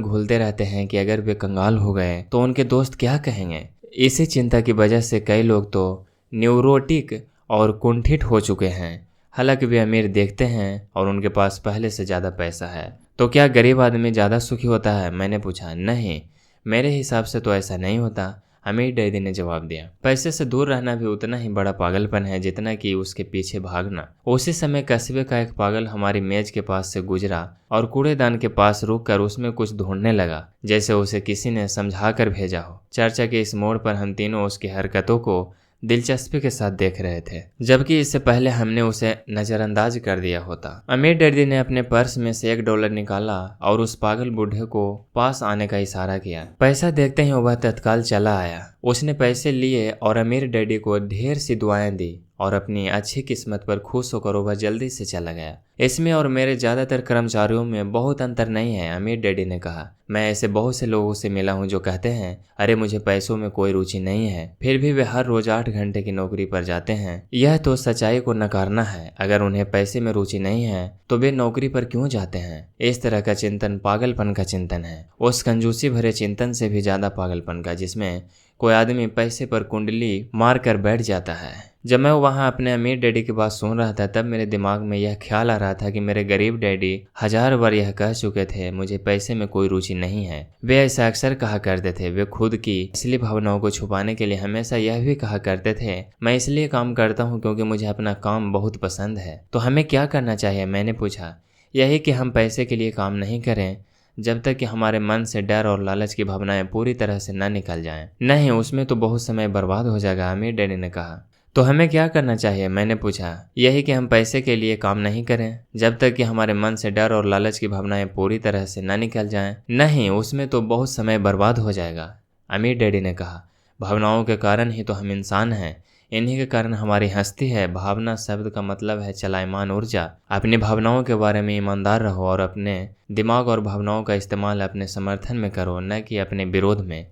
घुलते रहते हैं कि अगर वे कंगाल हो गए तो उनके दोस्त क्या कहेंगे। इसी चिंता की वजह से कई लोग तो न्यूरोटिक और कुंठित हो चुके हैं। हालांकि वे अमीर देखते हैं और उनके पास पहले से ज़्यादा पैसा है, तो क्या गरीब आदमी ज़्यादा सुखी होता है? मैंने पूछा। नहीं, मेरे हिसाब से तो ऐसा नहीं होता, अमीर डैडी ने जवाब दिया। पैसे से दूर रहना भी उतना ही बड़ा पागलपन है जितना कि उसके पीछे भागना। उसी समय कस्बे का एक पागल हमारी मेज के पास से गुजरा और कूड़ेदान के पास रुककर उसमें कुछ ढूंढने लगा, जैसे उसे किसी ने समझा कर भेजा हो। चर्चा के इस मोड़ पर हम तीनों उसकी हरकतों को दिलचस्पी के साथ देख रहे थे, जबकि इससे पहले हमने उसे नजरअंदाज कर दिया होता। अमीर डैडी ने अपने पर्स में से $1 निकाला और उस पागल बूढ़े को पास आने का इशारा किया। पैसा देखते ही वह तत्काल चला आया। उसने पैसे लिए और अमीर डैडी को ढेर सी दुआएं दी और अपनी अच्छी किस्मत पर खुश होकर वह जल्दी से चला गया। इसमें और मेरे ज्यादातर कर्मचारियों में बहुत अंतर नहीं है, अमीर डैडी ने कहा। मैं ऐसे बहुत से लोगों से मिला हूँ जो कहते हैं, अरे मुझे पैसों में कोई रुचि नहीं है, फिर भी वे हर रोज 8 घंटे की नौकरी पर जाते हैं। यह तो सच्चाई को नकारना है। अगर उन्हें पैसे में रुचि नहीं है तो वे नौकरी पर क्यों जाते हैं? इस तरह का चिंतन पागलपन का चिंतन है, उस कंजूसी भरे चिंतन से भी ज्यादा पागलपन का, जिसमें कोई आदमी पैसे पर कुंडली मार कर बैठ जाता है। जब मैं वहाँ अपने अमीर डैडी की बात सुन रहा था तब मेरे दिमाग में यह ख्याल आ रहा था कि मेरे गरीब डैडी 1000 बार यह कह चुके थे, मुझे पैसे में कोई रुचि नहीं है। वे ऐसा अक्सर कहा करते थे। वे खुद की असली भावनाओं को छुपाने के लिए हमेशा यह भी कहा करते थे, मैं इसलिए काम करता हूँ क्योंकि मुझे अपना काम बहुत पसंद है। तो हमें क्या करना चाहिए? मैंने पूछा। यही कि हम पैसे के लिए काम नहीं करें जब तक कि हमारे मन से डर और लालच की भावनाएं पूरी तरह से न निकल जाएं। नहीं, उसमें तो बहुत समय बर्बाद हो जाएगा, अमीर डैडी ने कहा। तो हमें क्या करना चाहिए? मैंने पूछा। यही कि हम पैसे के लिए काम नहीं करें जब तक कि हमारे मन से डर और लालच की भावनाएं पूरी तरह से न निकल जाएं। नहीं, उसमें तो बहुत समय बर्बाद हो जाएगा, अमीर डैडी ने कहा। भावनाओं के कारण ही तो हम इंसान हैं, इन्हीं के कारण हमारी हस्ती है। भावना शब्द का मतलब है चलायमान ऊर्जा। अपनी भावनाओं के बारे में ईमानदार रहो और अपने दिमाग और भावनाओं का इस्तेमाल अपने समर्थन में करो, न कि अपने विरोध में।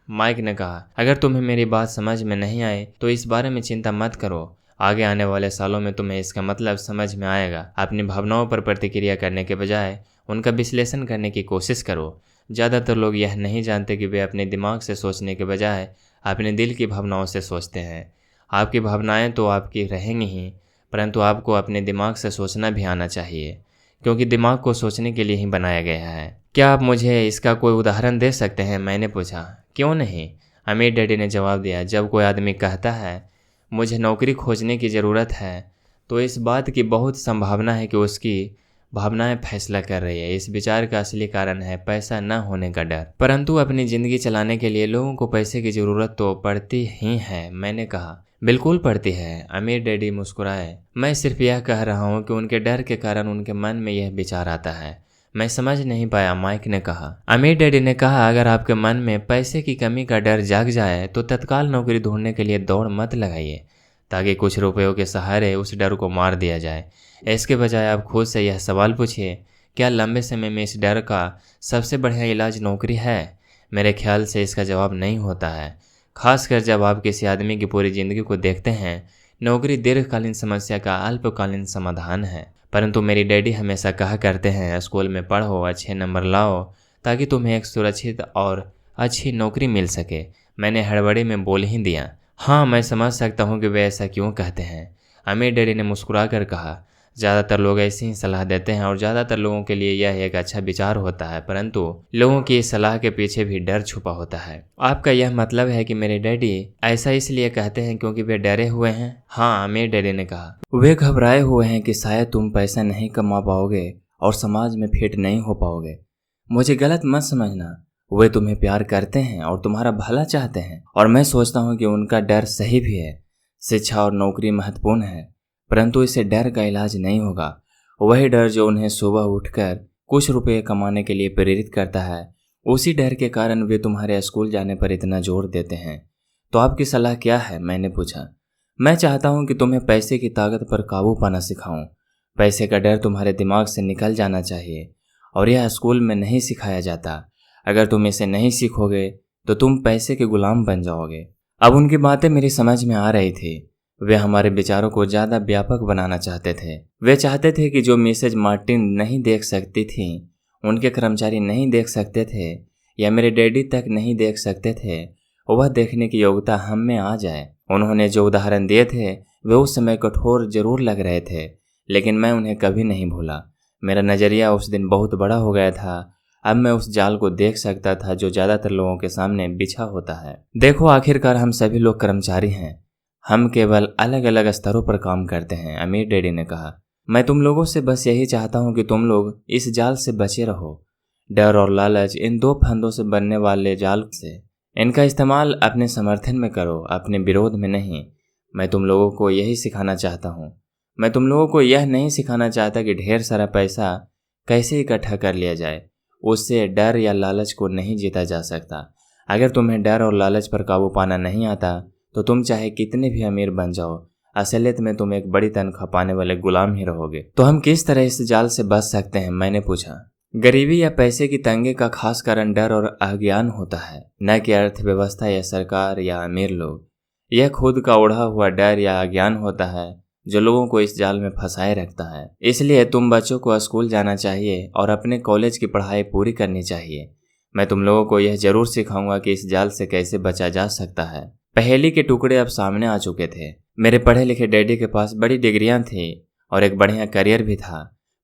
माइक ने कहा, अगर तुम्हें मेरी बात समझ में नहीं आई तो इस बारे में चिंता मत करो। आगे आने वाले सालों में तुम्हें इसका मतलब समझ में आएगा। अपनी भावनाओं पर प्रतिक्रिया करने के बजाय उनका विश्लेषण करने की कोशिश करो। ज़्यादातर लोग यह नहीं जानते कि वे अपने दिमाग से सोचने के बजाय अपने दिल की भावनाओं से सोचते हैं। आपकी भावनाएं तो आपकी रहेंगी ही, परंतु आपको अपने दिमाग से सोचना भी आना चाहिए, क्योंकि दिमाग को सोचने के लिए ही बनाया गया है। क्या आप मुझे इसका कोई उदाहरण दे सकते हैं? मैंने पूछा। क्यों नहीं, अमीर डैडी ने जवाब दिया। जब कोई आदमी कहता है मुझे नौकरी खोजने की ज़रूरत है, तो इस बात की बहुत संभावना है कि उसकी भावनाएं फैसला कर रही है। इस विचार का असली कारण है पैसा न होने का डर। परंतु अपनी ज़िंदगी चलाने के लिए लोगों को पैसे की ज़रूरत तो पड़ती ही है, मैंने कहा। बिल्कुल पड़ती है, अमीर डैडी मुस्कुराए। मैं सिर्फ यह कह रहा हूँ कि उनके डर के कारण उनके मन में यह विचार आता है। मैं समझ नहीं पाया, माइक ने कहा। अमीर डैडी ने कहा, अगर आपके मन में पैसे की कमी का डर जाग जाए तो तत्काल नौकरी ढूंढने के लिए दौड़ मत लगाइए, ताकि कुछ रुपयों के सहारे उस डर को मार दिया जाए। इसके बजाय आप खुद से यह सवाल पूछिए, क्या लंबे समय में इस डर का सबसे बढ़िया इलाज नौकरी है? मेरे ख्याल से इसका जवाब नहीं होता है, खासकर जब आप किसी आदमी की पूरी जिंदगी को देखते हैं। नौकरी दीर्घकालीन समस्या का अल्पकालीन समाधान है। परंतु मेरी डैडी हमेशा कहा करते हैं, स्कूल में पढ़ो, अच्छे नंबर लाओ, ताकि तुम्हें एक सुरक्षित और अच्छी नौकरी मिल सके। मैंने हड़बड़ी में बोल ही दिया, हाँ मैं समझ सकता हूँ कि वे ऐसा क्यों कहते हैं। अमीर डैडी ने मुस्कुरा कर कहा, ज़्यादातर लोग ऐसी ही सलाह देते हैं और ज़्यादातर लोगों के लिए यह एक अच्छा विचार होता है, परंतु लोगों की इस सलाह के पीछे भी डर छुपा होता है। आपका यह मतलब है कि मेरे डैडी ऐसा इसलिए कहते हैं क्योंकि वे डरे हुए हैं? हाँ, अमीर डैडी ने कहा। वे घबराए हुए हैं कि शायद तुम पैसा नहीं कमा पाओगे और समाज में फिट नहीं हो पाओगे। मुझे गलत मत समझना, वे तुम्हें प्यार करते हैं और तुम्हारा भला चाहते हैं, और मैं सोचता हूँ कि उनका डर सही भी है। शिक्षा और नौकरी महत्वपूर्ण है, परंतु इससे डर का इलाज नहीं होगा। वही डर जो उन्हें सुबह उठकर कुछ रुपए कमाने के लिए प्रेरित करता है, उसी डर के कारण वे तुम्हारे स्कूल जाने पर इतना जोर देते हैं। तो आपकी सलाह क्या है? मैंने पूछा। मैं चाहता हूँ कि तुम्हें पैसे की ताकत पर काबू पाना सिखाऊं। पैसे का डर तुम्हारे दिमाग से निकल जाना चाहिए, और यह स्कूल में नहीं सिखाया जाता। अगर तुम इसे नहीं सीखोगे तो तुम पैसे के गुलाम बन जाओगे। अब उनकी बातें मेरी समझ में आ रही थी। वे हमारे विचारों को ज़्यादा व्यापक बनाना चाहते थे। वे चाहते थे कि जो मिसेज मार्टिन नहीं देख सकती थी, उनके कर्मचारी नहीं देख सकते थे, या मेरे डैडी तक नहीं देख सकते थे, वह देखने की योग्यता हम में आ जाए। उन्होंने जो उदाहरण दिए थे वे उस समय कठोर जरूर लग रहे थे, लेकिन मैं उन्हें कभी नहीं भूला। मेरा नज़रिया उस दिन बहुत बड़ा हो गया था। अब मैं उस जाल को देख सकता था जो ज़्यादातर लोगों के सामने बिछा होता है। देखो, आखिरकार हम सभी लोग कर्मचारी हैं। हम केवल अलग अलग स्तरों पर काम करते हैं, अमीर डैडी ने कहा। मैं तुम लोगों से बस यही चाहता हूँ कि तुम लोग इस जाल से बचे रहो। डर और लालच, इन दो फंदों से बनने वाले जाल से। इनका इस्तेमाल अपने समर्थन में करो, अपने विरोध में नहीं। मैं तुम लोगों को यही सिखाना चाहता हूँ। मैं तुम लोगों को यह नहीं सिखाना चाहता कि ढेर सारा पैसा कैसे इकट्ठा कर लिया जाए। उससे डर या लालच को नहीं जीता जा सकता। अगर तुम्हें डर और लालच पर काबू पाना नहीं आता तो तुम चाहे कितने भी अमीर बन जाओ, असलियत में तुम एक बड़ी तनख्वाह पाने वाले गुलाम ही रहोगे। तो हम किस तरह इस जाल से बच सकते हैं, मैंने पूछा। गरीबी या पैसे की तंगी का खास कारण डर और अज्ञान होता है, न कि अर्थव्यवस्था या सरकार या अमीर लोग। यह खुद का ओढ़ा हुआ डर या अज्ञान होता है जो लोगों को इस जाल में फंसाए रखता है। इसलिए तुम बच्चों को स्कूल जाना चाहिए और अपने कॉलेज की पढ़ाई पूरी करनी चाहिए। मैं तुम लोगों को यह जरूर सिखाऊंगा कि इस जाल से कैसे बचा जा सकता है। पहेली के टुकड़े अब सामने आ चुके थे। मेरे पढ़े लिखे डैडी के पास बड़ी डिग्रियां थी और एक बढ़िया करियर भी था,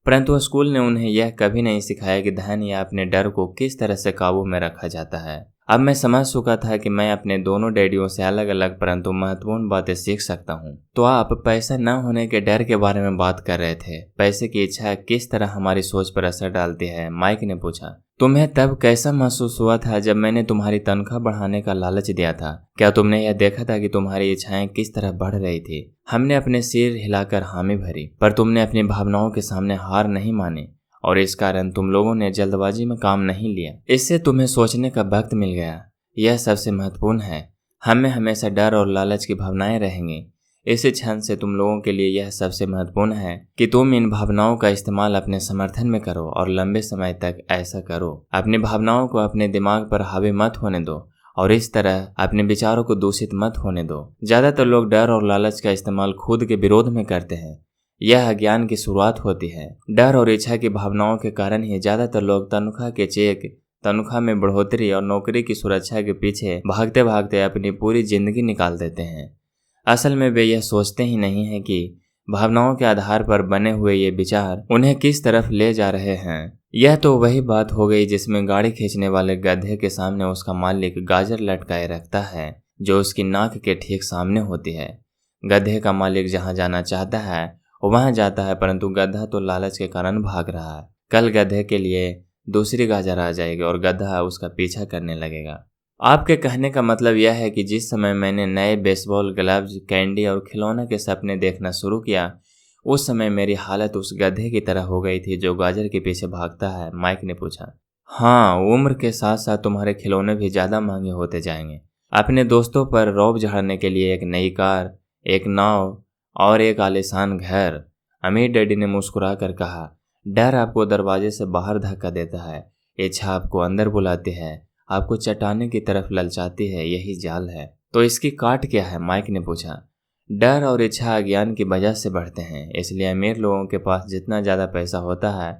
परंतु स्कूल ने उन्हें यह कभी नहीं सिखाया कि धन या अपने डर को किस तरह से काबू में रखा जाता है। अब मैं समझ चुका था कि मैं अपने दोनों डैडियों से अलग अलग परंतु महत्वपूर्ण बातें सीख सकता हूँ। तो आप पैसा न होने के डर के बारे में बात कर रहे थे। पैसे की इच्छा किस तरह हमारी सोच पर असर डालती है, माइक ने पूछा। तुम्हें तब कैसा महसूस हुआ था जब मैंने तुम्हारी तनख्वाह बढ़ाने का लालच दिया था? क्या तुमने यह देखा था कि तुम्हारी इच्छाएं किस तरह बढ़ रही थी? हमने अपने सिर हिलाकर हामी भरी, पर तुमने अपनी भावनाओं के सामने हार नहीं मानी और इस कारण तुम लोगों ने जल्दबाजी में काम नहीं लिया। इससे तुम्हें सोचने का वक्त मिल गया। यह सबसे महत्वपूर्ण है। हमें हमेशा डर और लालच की भावनाएं रहेंगी। इस क्षण से तुम लोगों के लिए यह सबसे महत्वपूर्ण है कि तुम इन भावनाओं का इस्तेमाल अपने समर्थन में करो और लंबे समय तक ऐसा करो। अपनी भावनाओं को अपने दिमाग पर हावी मत होने दो और इस तरह अपने विचारों को दूषित मत होने दो। ज्यादातर लोग डर और लालच का इस्तेमाल खुद के विरोध में करते हैं। यह अज्ञान की शुरुआत होती है। डर और इच्छा की भावनाओं के कारण ही ज्यादातर लोग तनख्वाह के चेक, तनख्वाह में बढ़ोतरी और नौकरी की सुरक्षा के पीछे भागते भागते अपनी पूरी जिंदगी निकाल देते हैं। असल में वे यह सोचते ही नहीं हैं कि भावनाओं के आधार पर बने हुए ये विचार उन्हें किस तरफ ले जा रहे हैं। यह तो वही बात हो गई जिसमें गाड़ी खींचने वाले गधे के सामने उसका मालिक गाजर लटकाए रखता है जो उसकी नाक के ठीक सामने होती है। गधे का मालिक जहाँ जाना चाहता है वहां जाता है, परंतु गधा तो लालच के कारण भाग रहा है। कल गधे के लिए दूसरी गाजर आ जाएगी और गधा उसका पीछा करने लगेगा। आपके कहने का मतलब यह है कि जिस समय मैंने नए बेसबॉल ग्लव्स, कैंडी और खिलौने के सपने देखना शुरू किया, उस समय मेरी हालत उस गधे की तरह हो गई थी जो गाजर के पीछे भागता है, माइक ने पूछा। हाँ, उम्र के साथ साथ तुम्हारे खिलौने भी ज्यादा महंगे होते जाएंगे। अपने दोस्तों पर रौब झाड़ने के लिए एक नई कार, एक नाव और एक आलीशान घर, अमीर डैडी ने मुस्कुरा कर कहा। डर आपको दरवाजे से बाहर धक्का देता है, इच्छा आपको अंदर बुलाती है, आपको चट्टाने की तरफ ललचाती है। यही जाल है। तो इसकी काट क्या है, माइक ने पूछा। डर और इच्छा अज्ञान की वजह से बढ़ते हैं, इसलिए अमीर लोगों के पास जितना ज्यादा पैसा होता है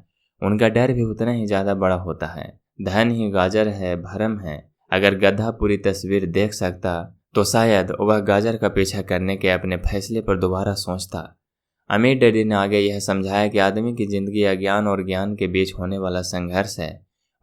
उनका डर भी उतना ही ज्यादा बड़ा होता है। धन ही गाजर है, भरम है। अगर गधा पूरी तस्वीर देख सकता तो शायद वह गाजर का पीछा करने के अपने फैसले पर दोबारा सोचता। अमीर डैडी ने आगे यह समझाया कि आदमी की जिंदगी अज्ञान और ज्ञान के बीच होने वाला संघर्ष है।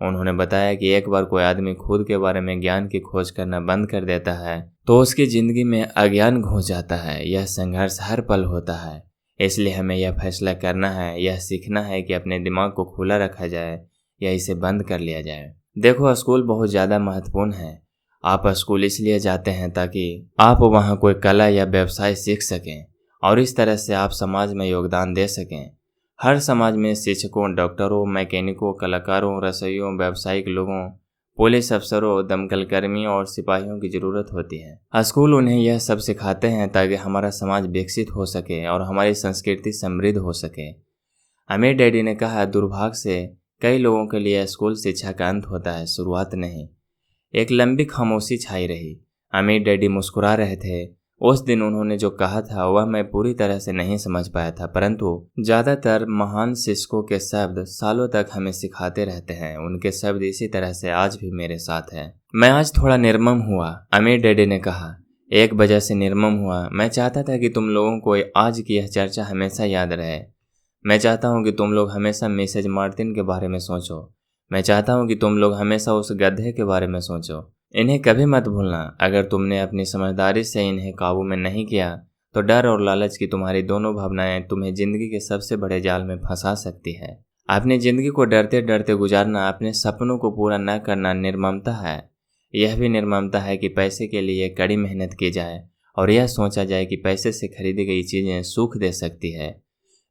उन्होंने बताया कि एक बार कोई आदमी खुद के बारे में ज्ञान की खोज करना बंद कर देता है तो उसकी जिंदगी में अज्ञान घुस जाता है। यह संघर्ष हर पल होता है, इसलिए हमें यह फैसला करना है, यह सीखना है कि अपने दिमाग को खुला रखा जाए या इसे बंद कर लिया जाए। देखो, स्कूल बहुत ज़्यादा महत्वपूर्ण है। आप स्कूल इसलिए जाते हैं ताकि आप वहाँ कोई कला या व्यवसाय सीख सकें और इस तरह से आप समाज में योगदान दे सकें। हर समाज में शिक्षकों, डॉक्टरों, मैकेनिकों, कलाकारों, रसोइयों, व्यावसायिक लोगों, पुलिस अफसरों, दमकल कर्मियों और सिपाहियों की ज़रूरत होती है। स्कूल उन्हें यह सब सिखाते हैं ताकि हमारा समाज विकसित हो सके और हमारी संस्कृति समृद्ध हो सके। अमीर डैडी ने कहा, दुर्भाग्य से कई लोगों के लिए स्कूल शिक्षा का अंत होता है, शुरुआत नहीं। एक लंबी खामोशी छाई रही। अमीर डैडी मुस्कुरा रहे थे। उस दिन उन्होंने जो कहा था वह मैं पूरी तरह से नहीं समझ पाया था, परंतु ज्यादातर महान शिक्षकों के शब्द सालों तक हमें सिखाते रहते हैं। उनके शब्द इसी तरह से आज भी मेरे साथ है। मैं आज थोड़ा निर्मम हुआ, अमीर डैडी ने कहा। एक वजह से निर्मम हुआ। मैं चाहता था कि तुम लोगों को आज की यह चर्चा हमेशा याद रहे। मैं चाहता हूँ कि तुम लोग हमेशा मिसेज मार्टिन के बारे में सोचो। मैं चाहता हूँ कि तुम लोग हमेशा उस गधे के बारे में सोचो। इन्हें कभी मत भूलना। अगर तुमने अपनी समझदारी से इन्हें काबू में नहीं किया तो डर और लालच की तुम्हारी दोनों भावनाएं तुम्हें जिंदगी के सबसे बड़े जाल में फंसा सकती है। अपनी जिंदगी को डरते डरते गुजारना, अपने सपनों को पूरा न करना निर्ममता है। यह भी निर्ममता है कि पैसे के लिए कड़ी मेहनत की जाए और यह सोचा जाए कि पैसे से खरीदी गई चीज़ें सुख दे सकती है।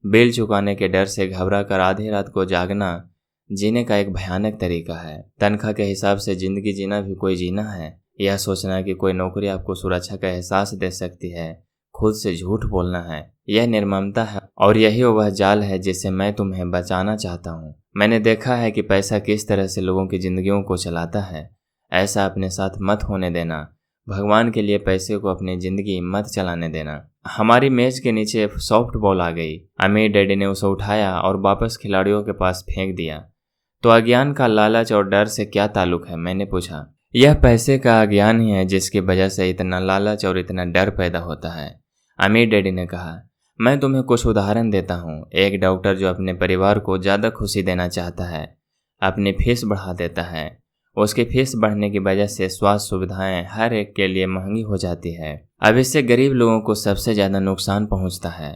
बिल चुकाने के डर से घबरा कर आधी रात को जागना जीने का एक भयानक तरीका है। तनख्वाह के हिसाब से ज़िंदगी जीना भी कोई जीना है। यह सोचना कि कोई नौकरी आपको सुरक्षा का एहसास दे सकती है, खुद से झूठ बोलना है, यह निर्ममता है और यही वह जाल है जिससे मैं तुम्हें बचाना चाहता हूँ। मैंने देखा है कि पैसा किस तरह से लोगों की ज़िंदगियों को चलाता है। ऐसा अपने साथ मत होने देना। भगवान के लिए पैसे को अपनी ज़िंदगी मत चलाने देना। हमारी मेज के नीचे सॉफ्ट बॉल आ गई। अमीर डैडी ने उसे उठाया और वापस खिलाड़ियों के पास फेंक दिया। तो अज्ञान का लालच और डर से क्या ताल्लुक है, मैंने पूछा। यह पैसे का अज्ञान ही है जिसकी वजह से इतना लालच और इतना डर पैदा होता है, अमीर डैडी ने कहा। मैं तुम्हें कुछ उदाहरण देता हूँ। एक डॉक्टर जो अपने परिवार को ज़्यादा खुशी देना चाहता है, अपनी फीस बढ़ा देता है। उसकी फीस बढ़ने की वजह से स्वास्थ्य सुविधाएं हर एक के लिए महंगी हो जाती है। अब इससे गरीब लोगों को सबसे ज़्यादा नुकसान पहुंचता है।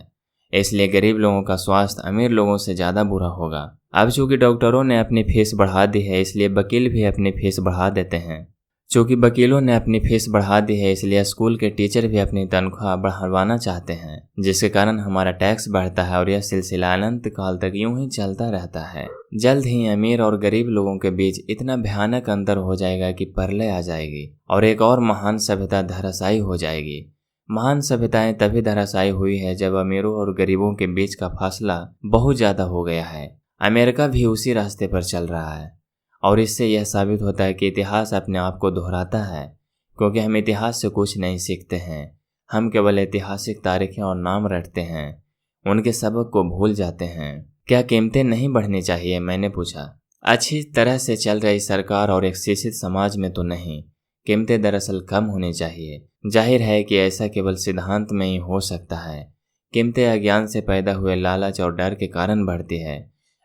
इसलिए गरीब लोगों का स्वास्थ्य अमीर लोगों से ज़्यादा बुरा होगा। अब चूंकि डॉक्टरों ने अपनी फीस बढ़ा दी है, इसलिए वकील भी अपनी फीस बढ़ा देते हैं। चूंकि वकीलों ने अपनी फीस बढ़ा दी है, इसलिए स्कूल के टीचर भी अपनी तनख्वाह बढ़ाना चाहते हैं, जिसके कारण हमारा टैक्स बढ़ता है और यह सिलसिला अनंत काल तक यूं ही चलता रहता है। जल्द ही अमीर और गरीब लोगों के बीच इतना भयानक अंतर हो जाएगा कि प्रलय आ जाएगी और एक और महान सभ्यता धराशायी हो जाएगी। महान सभ्यताएं तभी धराशायी हुई है जब अमीरों और गरीबों के बीच का फासला बहुत ज़्यादा हो गया है। अमेरिका भी उसी रास्ते पर चल रहा है और इससे यह साबित होता है कि इतिहास अपने आप को दोहराता है, क्योंकि हम इतिहास से कुछ नहीं सीखते हैं। हम केवल ऐतिहासिक तारीखें और नाम रटते हैं, उनके सबक को भूल जाते हैं। क्या कीमतें नहीं बढ़नी चाहिए, मैंने पूछा। अच्छी तरह से चल रही सरकार और एक शिक्षित समाज में तो नहीं, कीमतें दरअसल कम होनी चाहिए। जाहिर है कि ऐसा केवल सिद्धांत में ही हो सकता है। कीमतें अज्ञान से पैदा हुए लालच और डर के कारण बढ़ती है।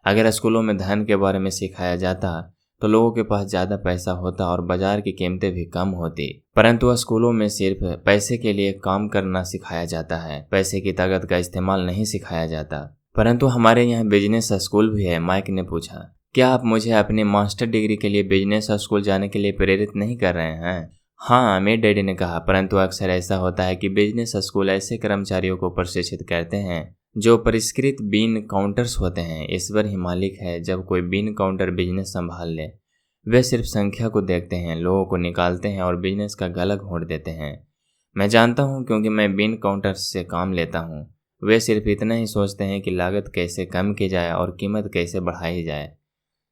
अगर स्कूलों में धन के बारे में सिखाया जाता तो लोगों के पास ज़्यादा पैसा होता और बाजार की कीमतें भी कम होती, परंतु स्कूलों में सिर्फ पैसे के लिए काम करना सिखाया जाता है, पैसे की ताकत का इस्तेमाल नहीं सिखाया जाता। परंतु हमारे यहाँ बिजनेस स्कूल भी है, माइक ने पूछा। क्या आप मुझे अपने मास्टर डिग्री के लिए बिजनेस स्कूल जाने के लिए प्रेरित नहीं कर रहे हैं? हाँ, अमीर डैडी ने कहा, परंतु अक्सर ऐसा होता है कि बिजनेस स्कूल ऐसे कर्मचारियों को प्रशिक्षित करते हैं जो परिष्कृत बीन काउंटर्स होते हैं। ईश्वर ही मालिक है। जब कोई बीन काउंटर बिजनेस संभाल ले, वे सिर्फ संख्या को देखते हैं, लोगों को निकालते हैं और बिजनेस का गला घोंट देते हैं। मैं जानता हूँ, क्योंकि मैं बीन काउंटर्स से काम लेता हूँ। वे सिर्फ इतना ही सोचते हैं कि लागत कैसे कम की जाए और कीमत कैसे बढ़ाई जाए,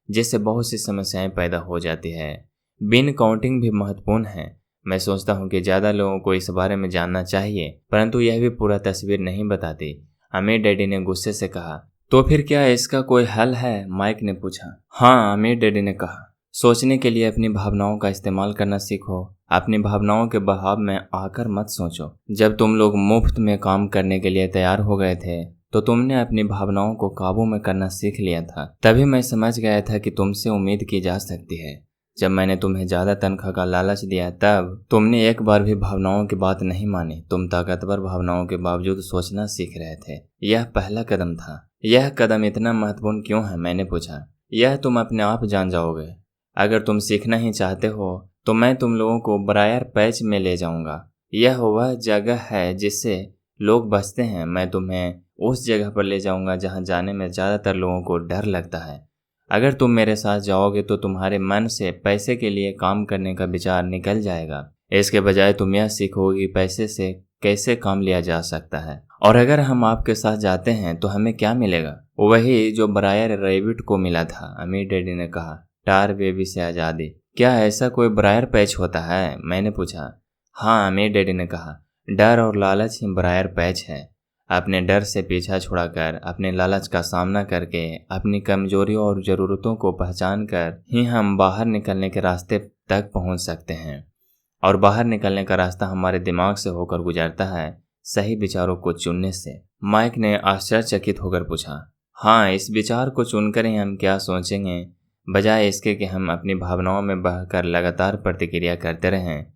जिससे बहुत सी समस्याएं पैदा हो जाती है। बिन काउंटिंग भी महत्वपूर्ण है। मैं सोचता हूँ कि ज़्यादा लोगों को इस बारे में जानना चाहिए, परंतु यह भी पूरा तस्वीर नहीं बताती, अमीर डैडी ने गुस्से से कहा। तो फिर क्या इसका कोई हल है, माइक ने पूछा। हाँ, अमीर डैडी ने कहा, सोचने के लिए अपनी भावनाओं का इस्तेमाल करना सीखो। अपनी भावनाओं के बहाव में आकर मत सोचो। जब तुम लोग मुफ्त में काम करने के लिए तैयार हो गए थे तो तुमने अपनी भावनाओं को काबू में करना सीख लिया था। तभी मैं समझ गया था कि तुमसे उम्मीद की जा सकती है। जब मैंने तुम्हें ज़्यादा तनख्वाह का लालच दिया तब तुमने एक बार भी भावनाओं की बात नहीं मानी। तुम ताकतवर भावनाओं के बावजूद सोचना सीख रहे थे। यह पहला कदम था। यह कदम इतना महत्वपूर्ण क्यों है, मैंने पूछा। यह तुम अपने आप जान जाओगे। अगर तुम सीखना ही चाहते हो तो मैं तुम लोगों को ब्रायर पैच में ले जाऊंगा। यह वह जगह है जिससे लोग बचते हैं। मैं तुम्हें उस जगह पर ले जाऊंगा जहां जाने में ज़्यादातर लोगों को डर लगता है। अगर तुम मेरे साथ जाओगे तो तुम्हारे मन से पैसे के लिए काम करने का विचार निकल जाएगा। इसके बजाय तुम यह सीखोगे कि पैसे से कैसे काम लिया जा सकता है। और अगर हम आपके साथ जाते हैं तो हमें क्या मिलेगा? वही जो ब्रायर रैबिट को मिला था, अमीर डैडी ने कहा, टार बेबी से आज़ादी। क्या ऐसा कोई ब्रायर पैच होता है, मैंने पूछा। हाँ, अमीर डैडी ने कहा, डर और लालच ही ब्रायर पैच है। अपने डर से पीछा छुड़ाकर, अपने लालच का सामना करके, अपनी कमजोरियों और ज़रूरतों को पहचान कर ही हम बाहर निकलने के रास्ते तक पहुंच सकते हैं। और बाहर निकलने का रास्ता हमारे दिमाग से होकर गुजरता है, सही विचारों को चुनने से। माइक ने आश्चर्यचकित होकर पूछा, हाँ, इस विचार को चुनकर ही हम क्या सोचेंगे, बजाय इसके कि हम अपनी भावनाओं में बहकर लगातार प्रतिक्रिया करते रहें।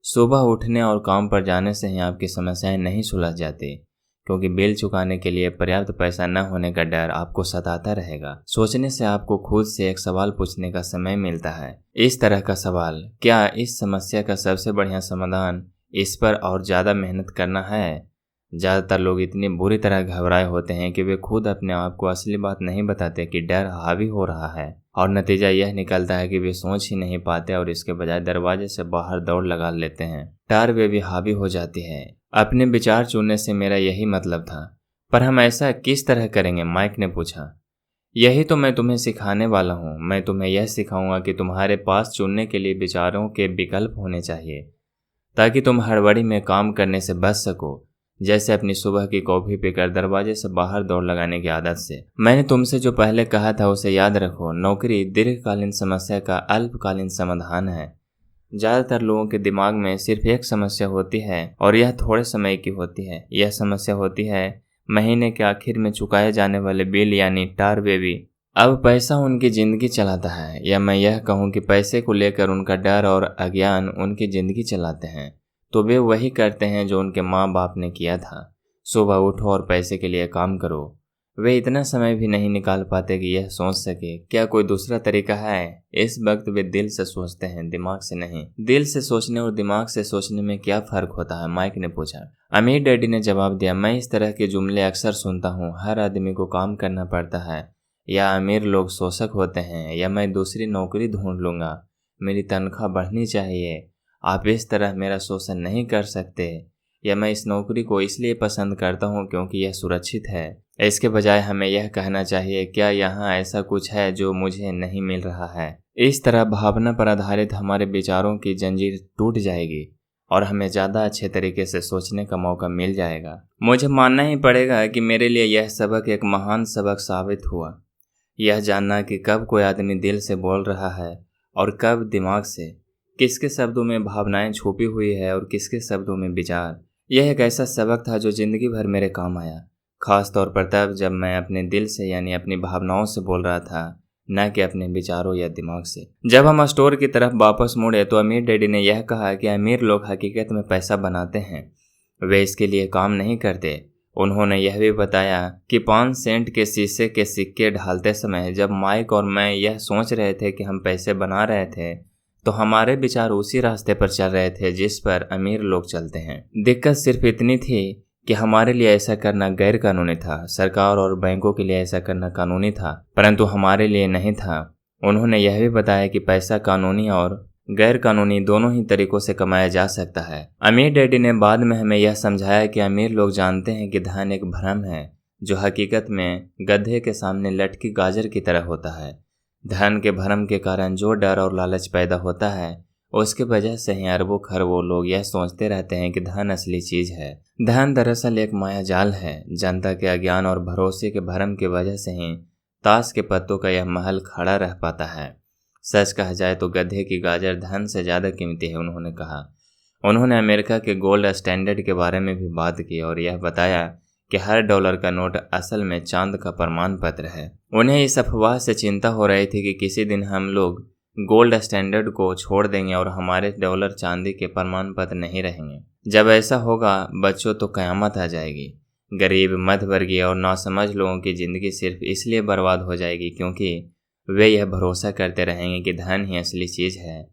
सुबह उठने और काम पर जाने से ही आपकी समस्याएं नहीं सुलझ जाती, क्योंकि बिल चुकाने के लिए पर्याप्त पैसा न होने का डर आपको सताता रहेगा। सोचने से आपको खुद से एक सवाल पूछने का समय मिलता है। इस तरह का सवाल, क्या इस समस्या का सबसे बढ़िया समाधान इस पर और ज़्यादा मेहनत करना है? ज़्यादातर लोग इतनी बुरी तरह घबराए होते हैं कि वे खुद अपने आप को असली बात नहीं बताते कि डर हावी हो रहा है, और नतीजा यह निकलता है कि वे सोच ही नहीं पाते और इसके बजाय दरवाजे से बाहर दौड़ लगा लेते हैं। डर वे भी हावी हो जाती है। अपने विचार चुनने से मेरा यही मतलब था। पर हम ऐसा किस तरह करेंगे? माइक ने पूछा। यही तो मैं तुम्हें सिखाने वाला हूँ। मैं तुम्हें यह सिखाऊंगा कि तुम्हारे पास चुनने के लिए विचारों के विकल्प होने चाहिए, ताकि तुम हड़बड़ी में काम करने से बच सको, जैसे अपनी सुबह की कॉफी पीकर दरवाजे से बाहर दौड़ लगाने की आदत से। मैंने तुमसे जो पहले कहा था उसे याद रखो। नौकरी दीर्घकालीन समस्या का अल्पकालीन समाधान है। ज़्यादातर लोगों के दिमाग में सिर्फ एक समस्या होती है और यह थोड़े समय की होती है। यह समस्या होती है महीने के आखिर में चुकाए जाने वाले बिल, यानी टार बेबी। अब पैसा उनकी ज़िंदगी चलाता है, या मैं यह कहूँ कि पैसे को लेकर उनका डर और अज्ञान उनकी ज़िंदगी चलाते हैं। तो वे वही करते हैं जो उनके माँ बाप ने किया था। सुबह उठो और पैसे के लिए काम करो। वे इतना समय भी नहीं निकाल पाते कि यह सोच सके क्या कोई दूसरा तरीका है। इस वक्त वे दिल से सोचते हैं, दिमाग से नहीं। दिल से सोचने और दिमाग से सोचने में क्या फ़र्क होता है? माइक ने पूछा। अमीर डैडी ने जवाब दिया, मैं इस तरह के जुमले अक्सर सुनता हूँ। हर आदमी को काम करना पड़ता है, या अमीर लोग शोषक होते हैं, या मैं दूसरी नौकरी ढूंढ लूँगा, मेरी तनख्वाह बढ़नी चाहिए, आप इस तरह मेरा शोषण नहीं कर सकते, या मैं इस नौकरी को इसलिए पसंद करता हूँ क्योंकि यह सुरक्षित है। इसके बजाय हमें यह कहना चाहिए, क्या यहाँ ऐसा कुछ है जो मुझे नहीं मिल रहा है? इस तरह भावना पर आधारित हमारे विचारों की जंजीर टूट जाएगी और हमें ज़्यादा अच्छे तरीके से सोचने का मौका मिल जाएगा। मुझे मानना ही पड़ेगा कि मेरे लिए यह सबक एक महान सबक साबित हुआ। यह जानना कि कब कोई आदमी दिल से बोल रहा है और कब दिमाग से, किसके शब्दों में भावनाएं छुपी हुई है और किसके शब्दों में विचार। यह एक ऐसा सबक था जो जिंदगी भर मेरे काम आया, खास तौर पर तब जब मैं अपने दिल से यानी अपनी भावनाओं से बोल रहा था, न कि अपने विचारों या दिमाग से। जब हम स्टोर की तरफ वापस मुड़े तो अमीर डैडी ने यह कहा कि अमीर लोग हकीकत में पैसा बनाते हैं, वे इसके लिए काम नहीं करते। उन्होंने यह भी बताया कि 5 सेंट के शीशे के सिक्के ढालते समय जब माइक और मैं यह सोच रहे थे कि हम पैसे बना रहे थे, तो हमारे विचार उसी रास्ते पर चल रहे थे जिस पर अमीर लोग चलते हैं। दिक्कत सिर्फ इतनी थी कि हमारे लिए ऐसा करना गैर कानूनी था। सरकार और बैंकों के लिए ऐसा करना कानूनी था, परंतु हमारे लिए नहीं था। उन्होंने यह भी बताया कि पैसा कानूनी और गैर कानूनी दोनों ही तरीकों से कमाया जा सकता है। अमीर डैडी ने बाद में हमें यह समझाया कि अमीर लोग जानते हैं कि धन एक भ्रम है जो हकीकत में गधे के सामने लटकी गाजर की तरह होता है। धन के भ्रम के कारण जो डर और लालच पैदा होता है, उसके वजह से ही अरबों खरबों लोग यह सोचते रहते हैं कि धन असली चीज है। धन दरअसल एक मायाजाल है। जनता के अज्ञान और भरोसे के भ्रम की वजह से ही ताश के पत्तों का यह महल खड़ा रह पाता है। सच कहा जाए तो गधे की गाजर धन से ज़्यादा कीमती है, उन्होंने कहा। उन्होंने अमेरिका के गोल्ड स्टैंडर्ड के बारे में भी बात की और यह बताया कि हर डॉलर का नोट असल में चांद का प्रमाण पत्र है। उन्हें इस अफवाह से चिंता हो रही थी कि किसी दिन हम लोग गोल्ड स्टैंडर्ड को छोड़ देंगे और हमारे डॉलर चांदी के प्रमाण पत्र नहीं रहेंगे। जब ऐसा होगा बच्चों तो कयामत आ जाएगी। गरीब, मध्यवर्गीय और नासमझ लोगों की ज़िंदगी सिर्फ इसलिए बर्बाद हो जाएगी क्योंकि वे यह भरोसा करते रहेंगे कि धन ही असली चीज़ है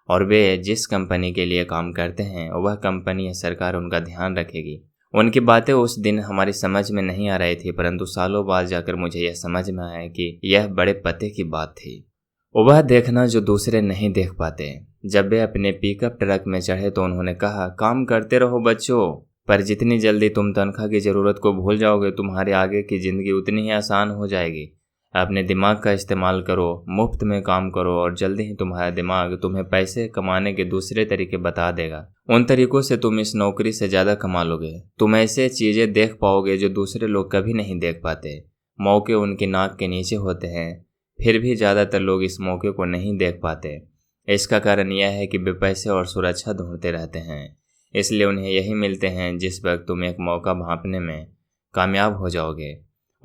और वे जिस कंपनी के लिए काम करते हैं वह कंपनी या सरकार उनका ध्यान रखेगी। उनकी बातें उस दिन हमारी समझ में नहीं आ रही थी, परंतु सालों बाद जाकर मुझे यह समझ में आया कि यह बड़े पते की बात थी। वह देखना जो दूसरे नहीं देख पाते। जब वे अपने पिकअप ट्रक में चढ़े तो उन्होंने कहा, काम करते रहो बच्चों, पर जितनी जल्दी तुम तनख्वाह की ज़रूरत को भूल जाओगे तुम्हारी आगे की ज़िंदगी उतनी ही आसान हो जाएगी। अपने दिमाग का इस्तेमाल करो, मुफ्त में काम करो और जल्दी ही तुम्हारा दिमाग तुम्हें पैसे कमाने के दूसरे तरीके बता देगा। उन तरीकों से तुम इस नौकरी से ज़्यादा कमा लोगे। तुम ऐसे चीज़ें देख पाओगे जो दूसरे लोग कभी नहीं देख पाते। मौके उनकी नाक के नीचे होते हैं, फिर भी ज़्यादातर लोग इस मौके को नहीं देख पाते। इसका कारण यह है कि वे पैसे और सुरक्षा ढूंढते रहते हैं, इसलिए उन्हें यही मिलते हैं जिस वक्त तुम एक मौका भांपने में कामयाब हो जाओगे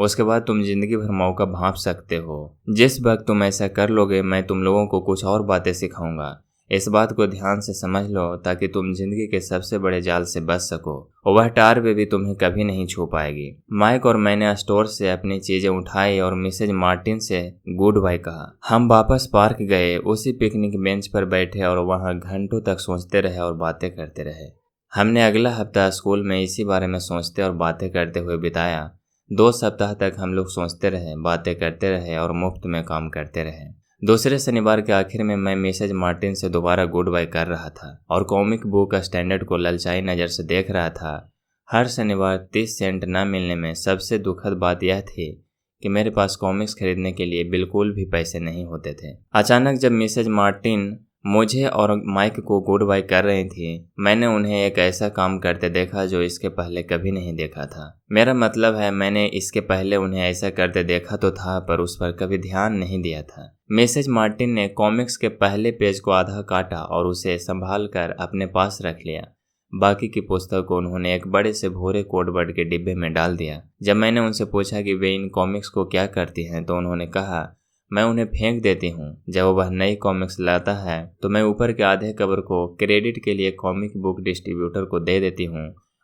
उसके बाद तुम जिंदगी भर मौका भांप सकते हो। जिस वक्त तुम ऐसा कर लोगे मैं तुम लोगों को कुछ और बातें सिखाऊंगा। इस बात को ध्यान से समझ लो ताकि तुम जिंदगी के सबसे बड़े जाल से बच सको। वह टार भी तुम्हें कभी नहीं छू पाएगी। माइक और मैंने स्टोर से अपनी चीजें उठाई और मिसेज मार्टिन से गुड बाय कहा। हम वापस पार्क गए, उसी पिकनिक बेंच पर बैठे और वहां घंटों तक सोचते रहे और बातें करते रहे। हमने अगला हफ्ता स्कूल में इसी बारे में सोचते और बातें करते हुए बिताया। 2 सप्ताह तक हम लोग सोचते रहे, बातें करते रहे और मुफ्त में काम करते रहे। दूसरे शनिवार के आखिर में मैं मिसेज मार्टिन से दोबारा गुड बाय कर रहा था और कॉमिक बुक स्टैंडर्ड को ललचाई नज़र से देख रहा था। हर शनिवार 30 सेंट न मिलने में सबसे दुखद बात यह थी कि मेरे पास कॉमिक्स खरीदने के लिए बिल्कुल भी पैसे नहीं होते थे। अचानक जब मिसेज मार्टिन मुझे और माइक को गुड बाय कर रही थी, मैंने उन्हें एक ऐसा काम करते देखा जो इसके पहले कभी नहीं देखा था। मेरा मतलब है मैंने इसके पहले उन्हें ऐसा करते देखा तो था पर उस पर कभी ध्यान नहीं दिया था। मिसेज मार्टिन ने कॉमिक्स के पहले पेज को आधा काटा और उसे संभाल कर अपने पास रख लिया। बाकी की पुस्तक को उन्होंने एक बड़े से भूरे कोडवर्ड के डिब्बे में डाल दिया। जब मैंने उनसे पूछा कि वे इन कॉमिक्स को क्या करती हैं तो उन्होंने कहा, मैं उन्हें फेंक देती हूँ। जब वह नई कॉमिक्स लाता है तो मैं ऊपर के आधे कवर को क्रेडिट के लिए कॉमिक बुक डिस्ट्रीब्यूटर को दे देती हूँ।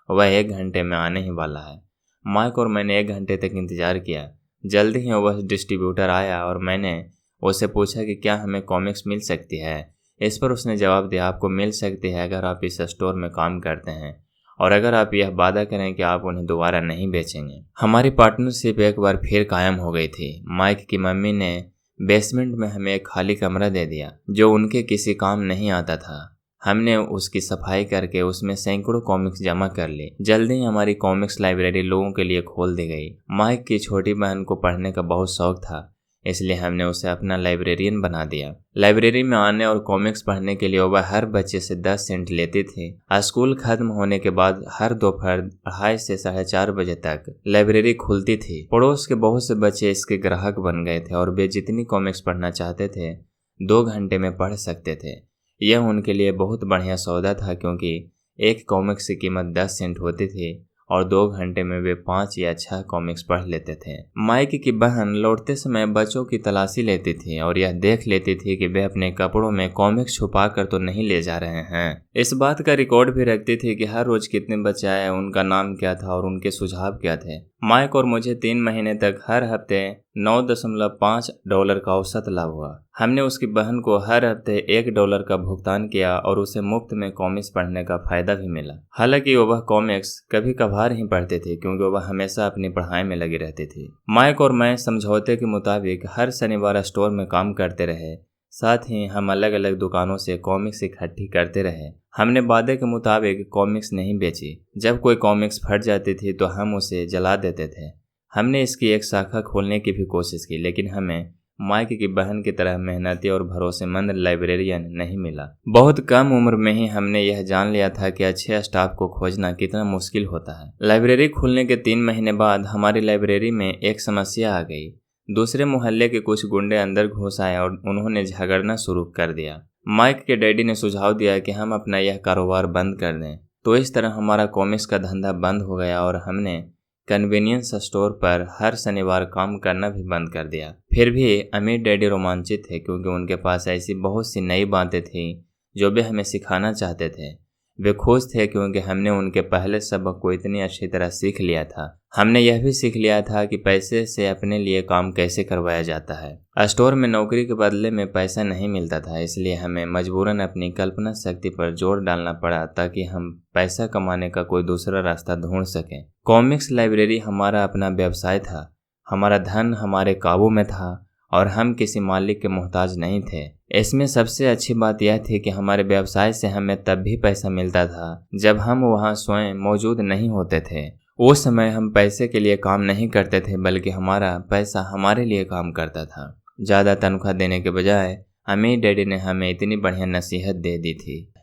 वह 1 घंटे में आने ही वाला है। माइक और मैंने 1 घंटे तक इंतजार किया। जल्दी ही वह डिस्ट्रीब्यूटर आया और मैंने उससे पूछा कि क्या हमें कॉमिक्स मिल सकती है। इस पर उसने जवाब दिया, आपको मिल सकती है अगर आप इस स्टोर में काम करते हैं और अगर आप यह वादा करें कि आप उन्हें दोबारा नहीं बेचेंगे। हमारी पार्टनरशिप एक बार फिर कायम हो गई थी। माइक की मम्मी ने बेसमेंट में हमें एक खाली कमरा दे दिया जो उनके किसी काम नहीं आता था। हमने उसकी सफाई करके उसमें सैकड़ों कॉमिक्स जमा कर ली। जल्दी ही हमारी कॉमिक्स लाइब्रेरी लोगों के लिए खोल दी गई। माइक की छोटी बहन को पढ़ने का बहुत शौक था, इसलिए हमने उसे अपना लाइब्रेरियन बना दिया। लाइब्रेरी में आने और कॉमिक्स पढ़ने के लिए वह हर बच्चे से 10 सेंट लेती थी। स्कूल खत्म होने के बाद हर दोपहर 2:30 से 4:30 बजे तक लाइब्रेरी खुलती थी। पड़ोस के बहुत से बच्चे इसके ग्राहक बन गए थे और वे जितनी कॉमिक्स पढ़ना चाहते थे 2 घंटे में पढ़ सकते थे। यह उनके लिए बहुत बढ़िया सौदा था क्योंकि एक कॉमिक्स की कीमत 10 सेंट होती थी और 2 घंटे में वे 5 या 6 कॉमिक्स पढ़ लेते थे। माइक की बहन लौटते समय बच्चों की तलाशी लेती थी और यह देख लेती थी कि वे अपने कपड़ों में कॉमिक्स छुपा कर तो नहीं ले जा रहे हैं। इस बात का रिकॉर्ड भी रखती थी कि हर रोज कितने बच्चे आए, उनका नाम क्या था और उनके सुझाव क्या थे। माइक और मुझे 3 महीने तक हर हफ्ते $9.5 का औसत लाभ हुआ। हमने उसकी बहन को हर हफ्ते $1 का भुगतान किया और उसे मुफ्त में कॉमिक्स पढ़ने का फायदा भी मिला। हालांकि वह कॉमिक्स कभी कभार ही पढ़ते थे क्योंकि वह हमेशा अपनी पढ़ाई में लगी रहती थी। माइक और मैं समझौते के मुताबिक हर शनिवार स्टोर में काम करते रहे। साथ ही हम अलग अलग दुकानों से कॉमिक्स इकट्ठी करते रहे। हमने वादे के मुताबिक कॉमिक्स नहीं बेची। जब कोई कॉमिक्स फट जाती थी तो हम उसे जला देते थे। हमने इसकी एक शाखा खोलने की भी कोशिश की लेकिन हमें माइक की बहन की तरह मेहनती और भरोसेमंद लाइब्रेरियन नहीं मिला। बहुत कम उम्र में ही हमने यह जान लिया था कि अच्छे स्टाफ को खोजना कितना मुश्किल होता है। लाइब्रेरी खुलने के 3 महीने बाद हमारी लाइब्रेरी में एक समस्या आ गई। दूसरे मोहल्ले के कुछ गुंडे अंदर घुस आए और उन्होंने झगड़ना शुरू कर दिया। माइक के डैडी ने सुझाव दिया कि हम अपना यह कारोबार बंद कर दें। तो इस तरह हमारा कॉमिक्स का धंधा बंद हो गया और हमने कन्वीनियंस स्टोर पर हर शनिवार काम करना भी बंद कर दिया। फिर भी अमीर डैडी रोमांचित थे क्योंकि उनके पास ऐसी बहुत सी नई बातें थीं जो वे हमें सिखाना चाहते थे। वे खुश थे क्योंकि हमने उनके पहले सबक को इतनी अच्छी तरह सीख लिया था। हमने यह भी सीख लिया था कि पैसे से अपने लिए काम कैसे करवाया जाता है। स्टोर में नौकरी के बदले में पैसा नहीं मिलता था, इसलिए हमें मजबूरन अपनी कल्पना शक्ति पर जोर डालना पड़ा ताकि हम पैसा कमाने का कोई दूसरा रास्ता ढूंढ सकें। कॉमिक्स लाइब्रेरी हमारा अपना व्यवसाय था। हमारा धन हमारे काबू में था और हम किसी मालिक के मोहताज नहीं थे। इसमें सबसे अच्छी बात यह थी कि हमारे व्यवसाय से हमें तब भी पैसा मिलता था जब हम वहां स्वयं मौजूद नहीं होते थे। उस समय हम पैसे के लिए काम नहीं करते थे बल्कि हमारा पैसा हमारे लिए काम करता था। ज़्यादा तनख्वाह देने के बजाय अमीर डैडी ने हमें इतनी बढ़िया नसीहत दे दी थी।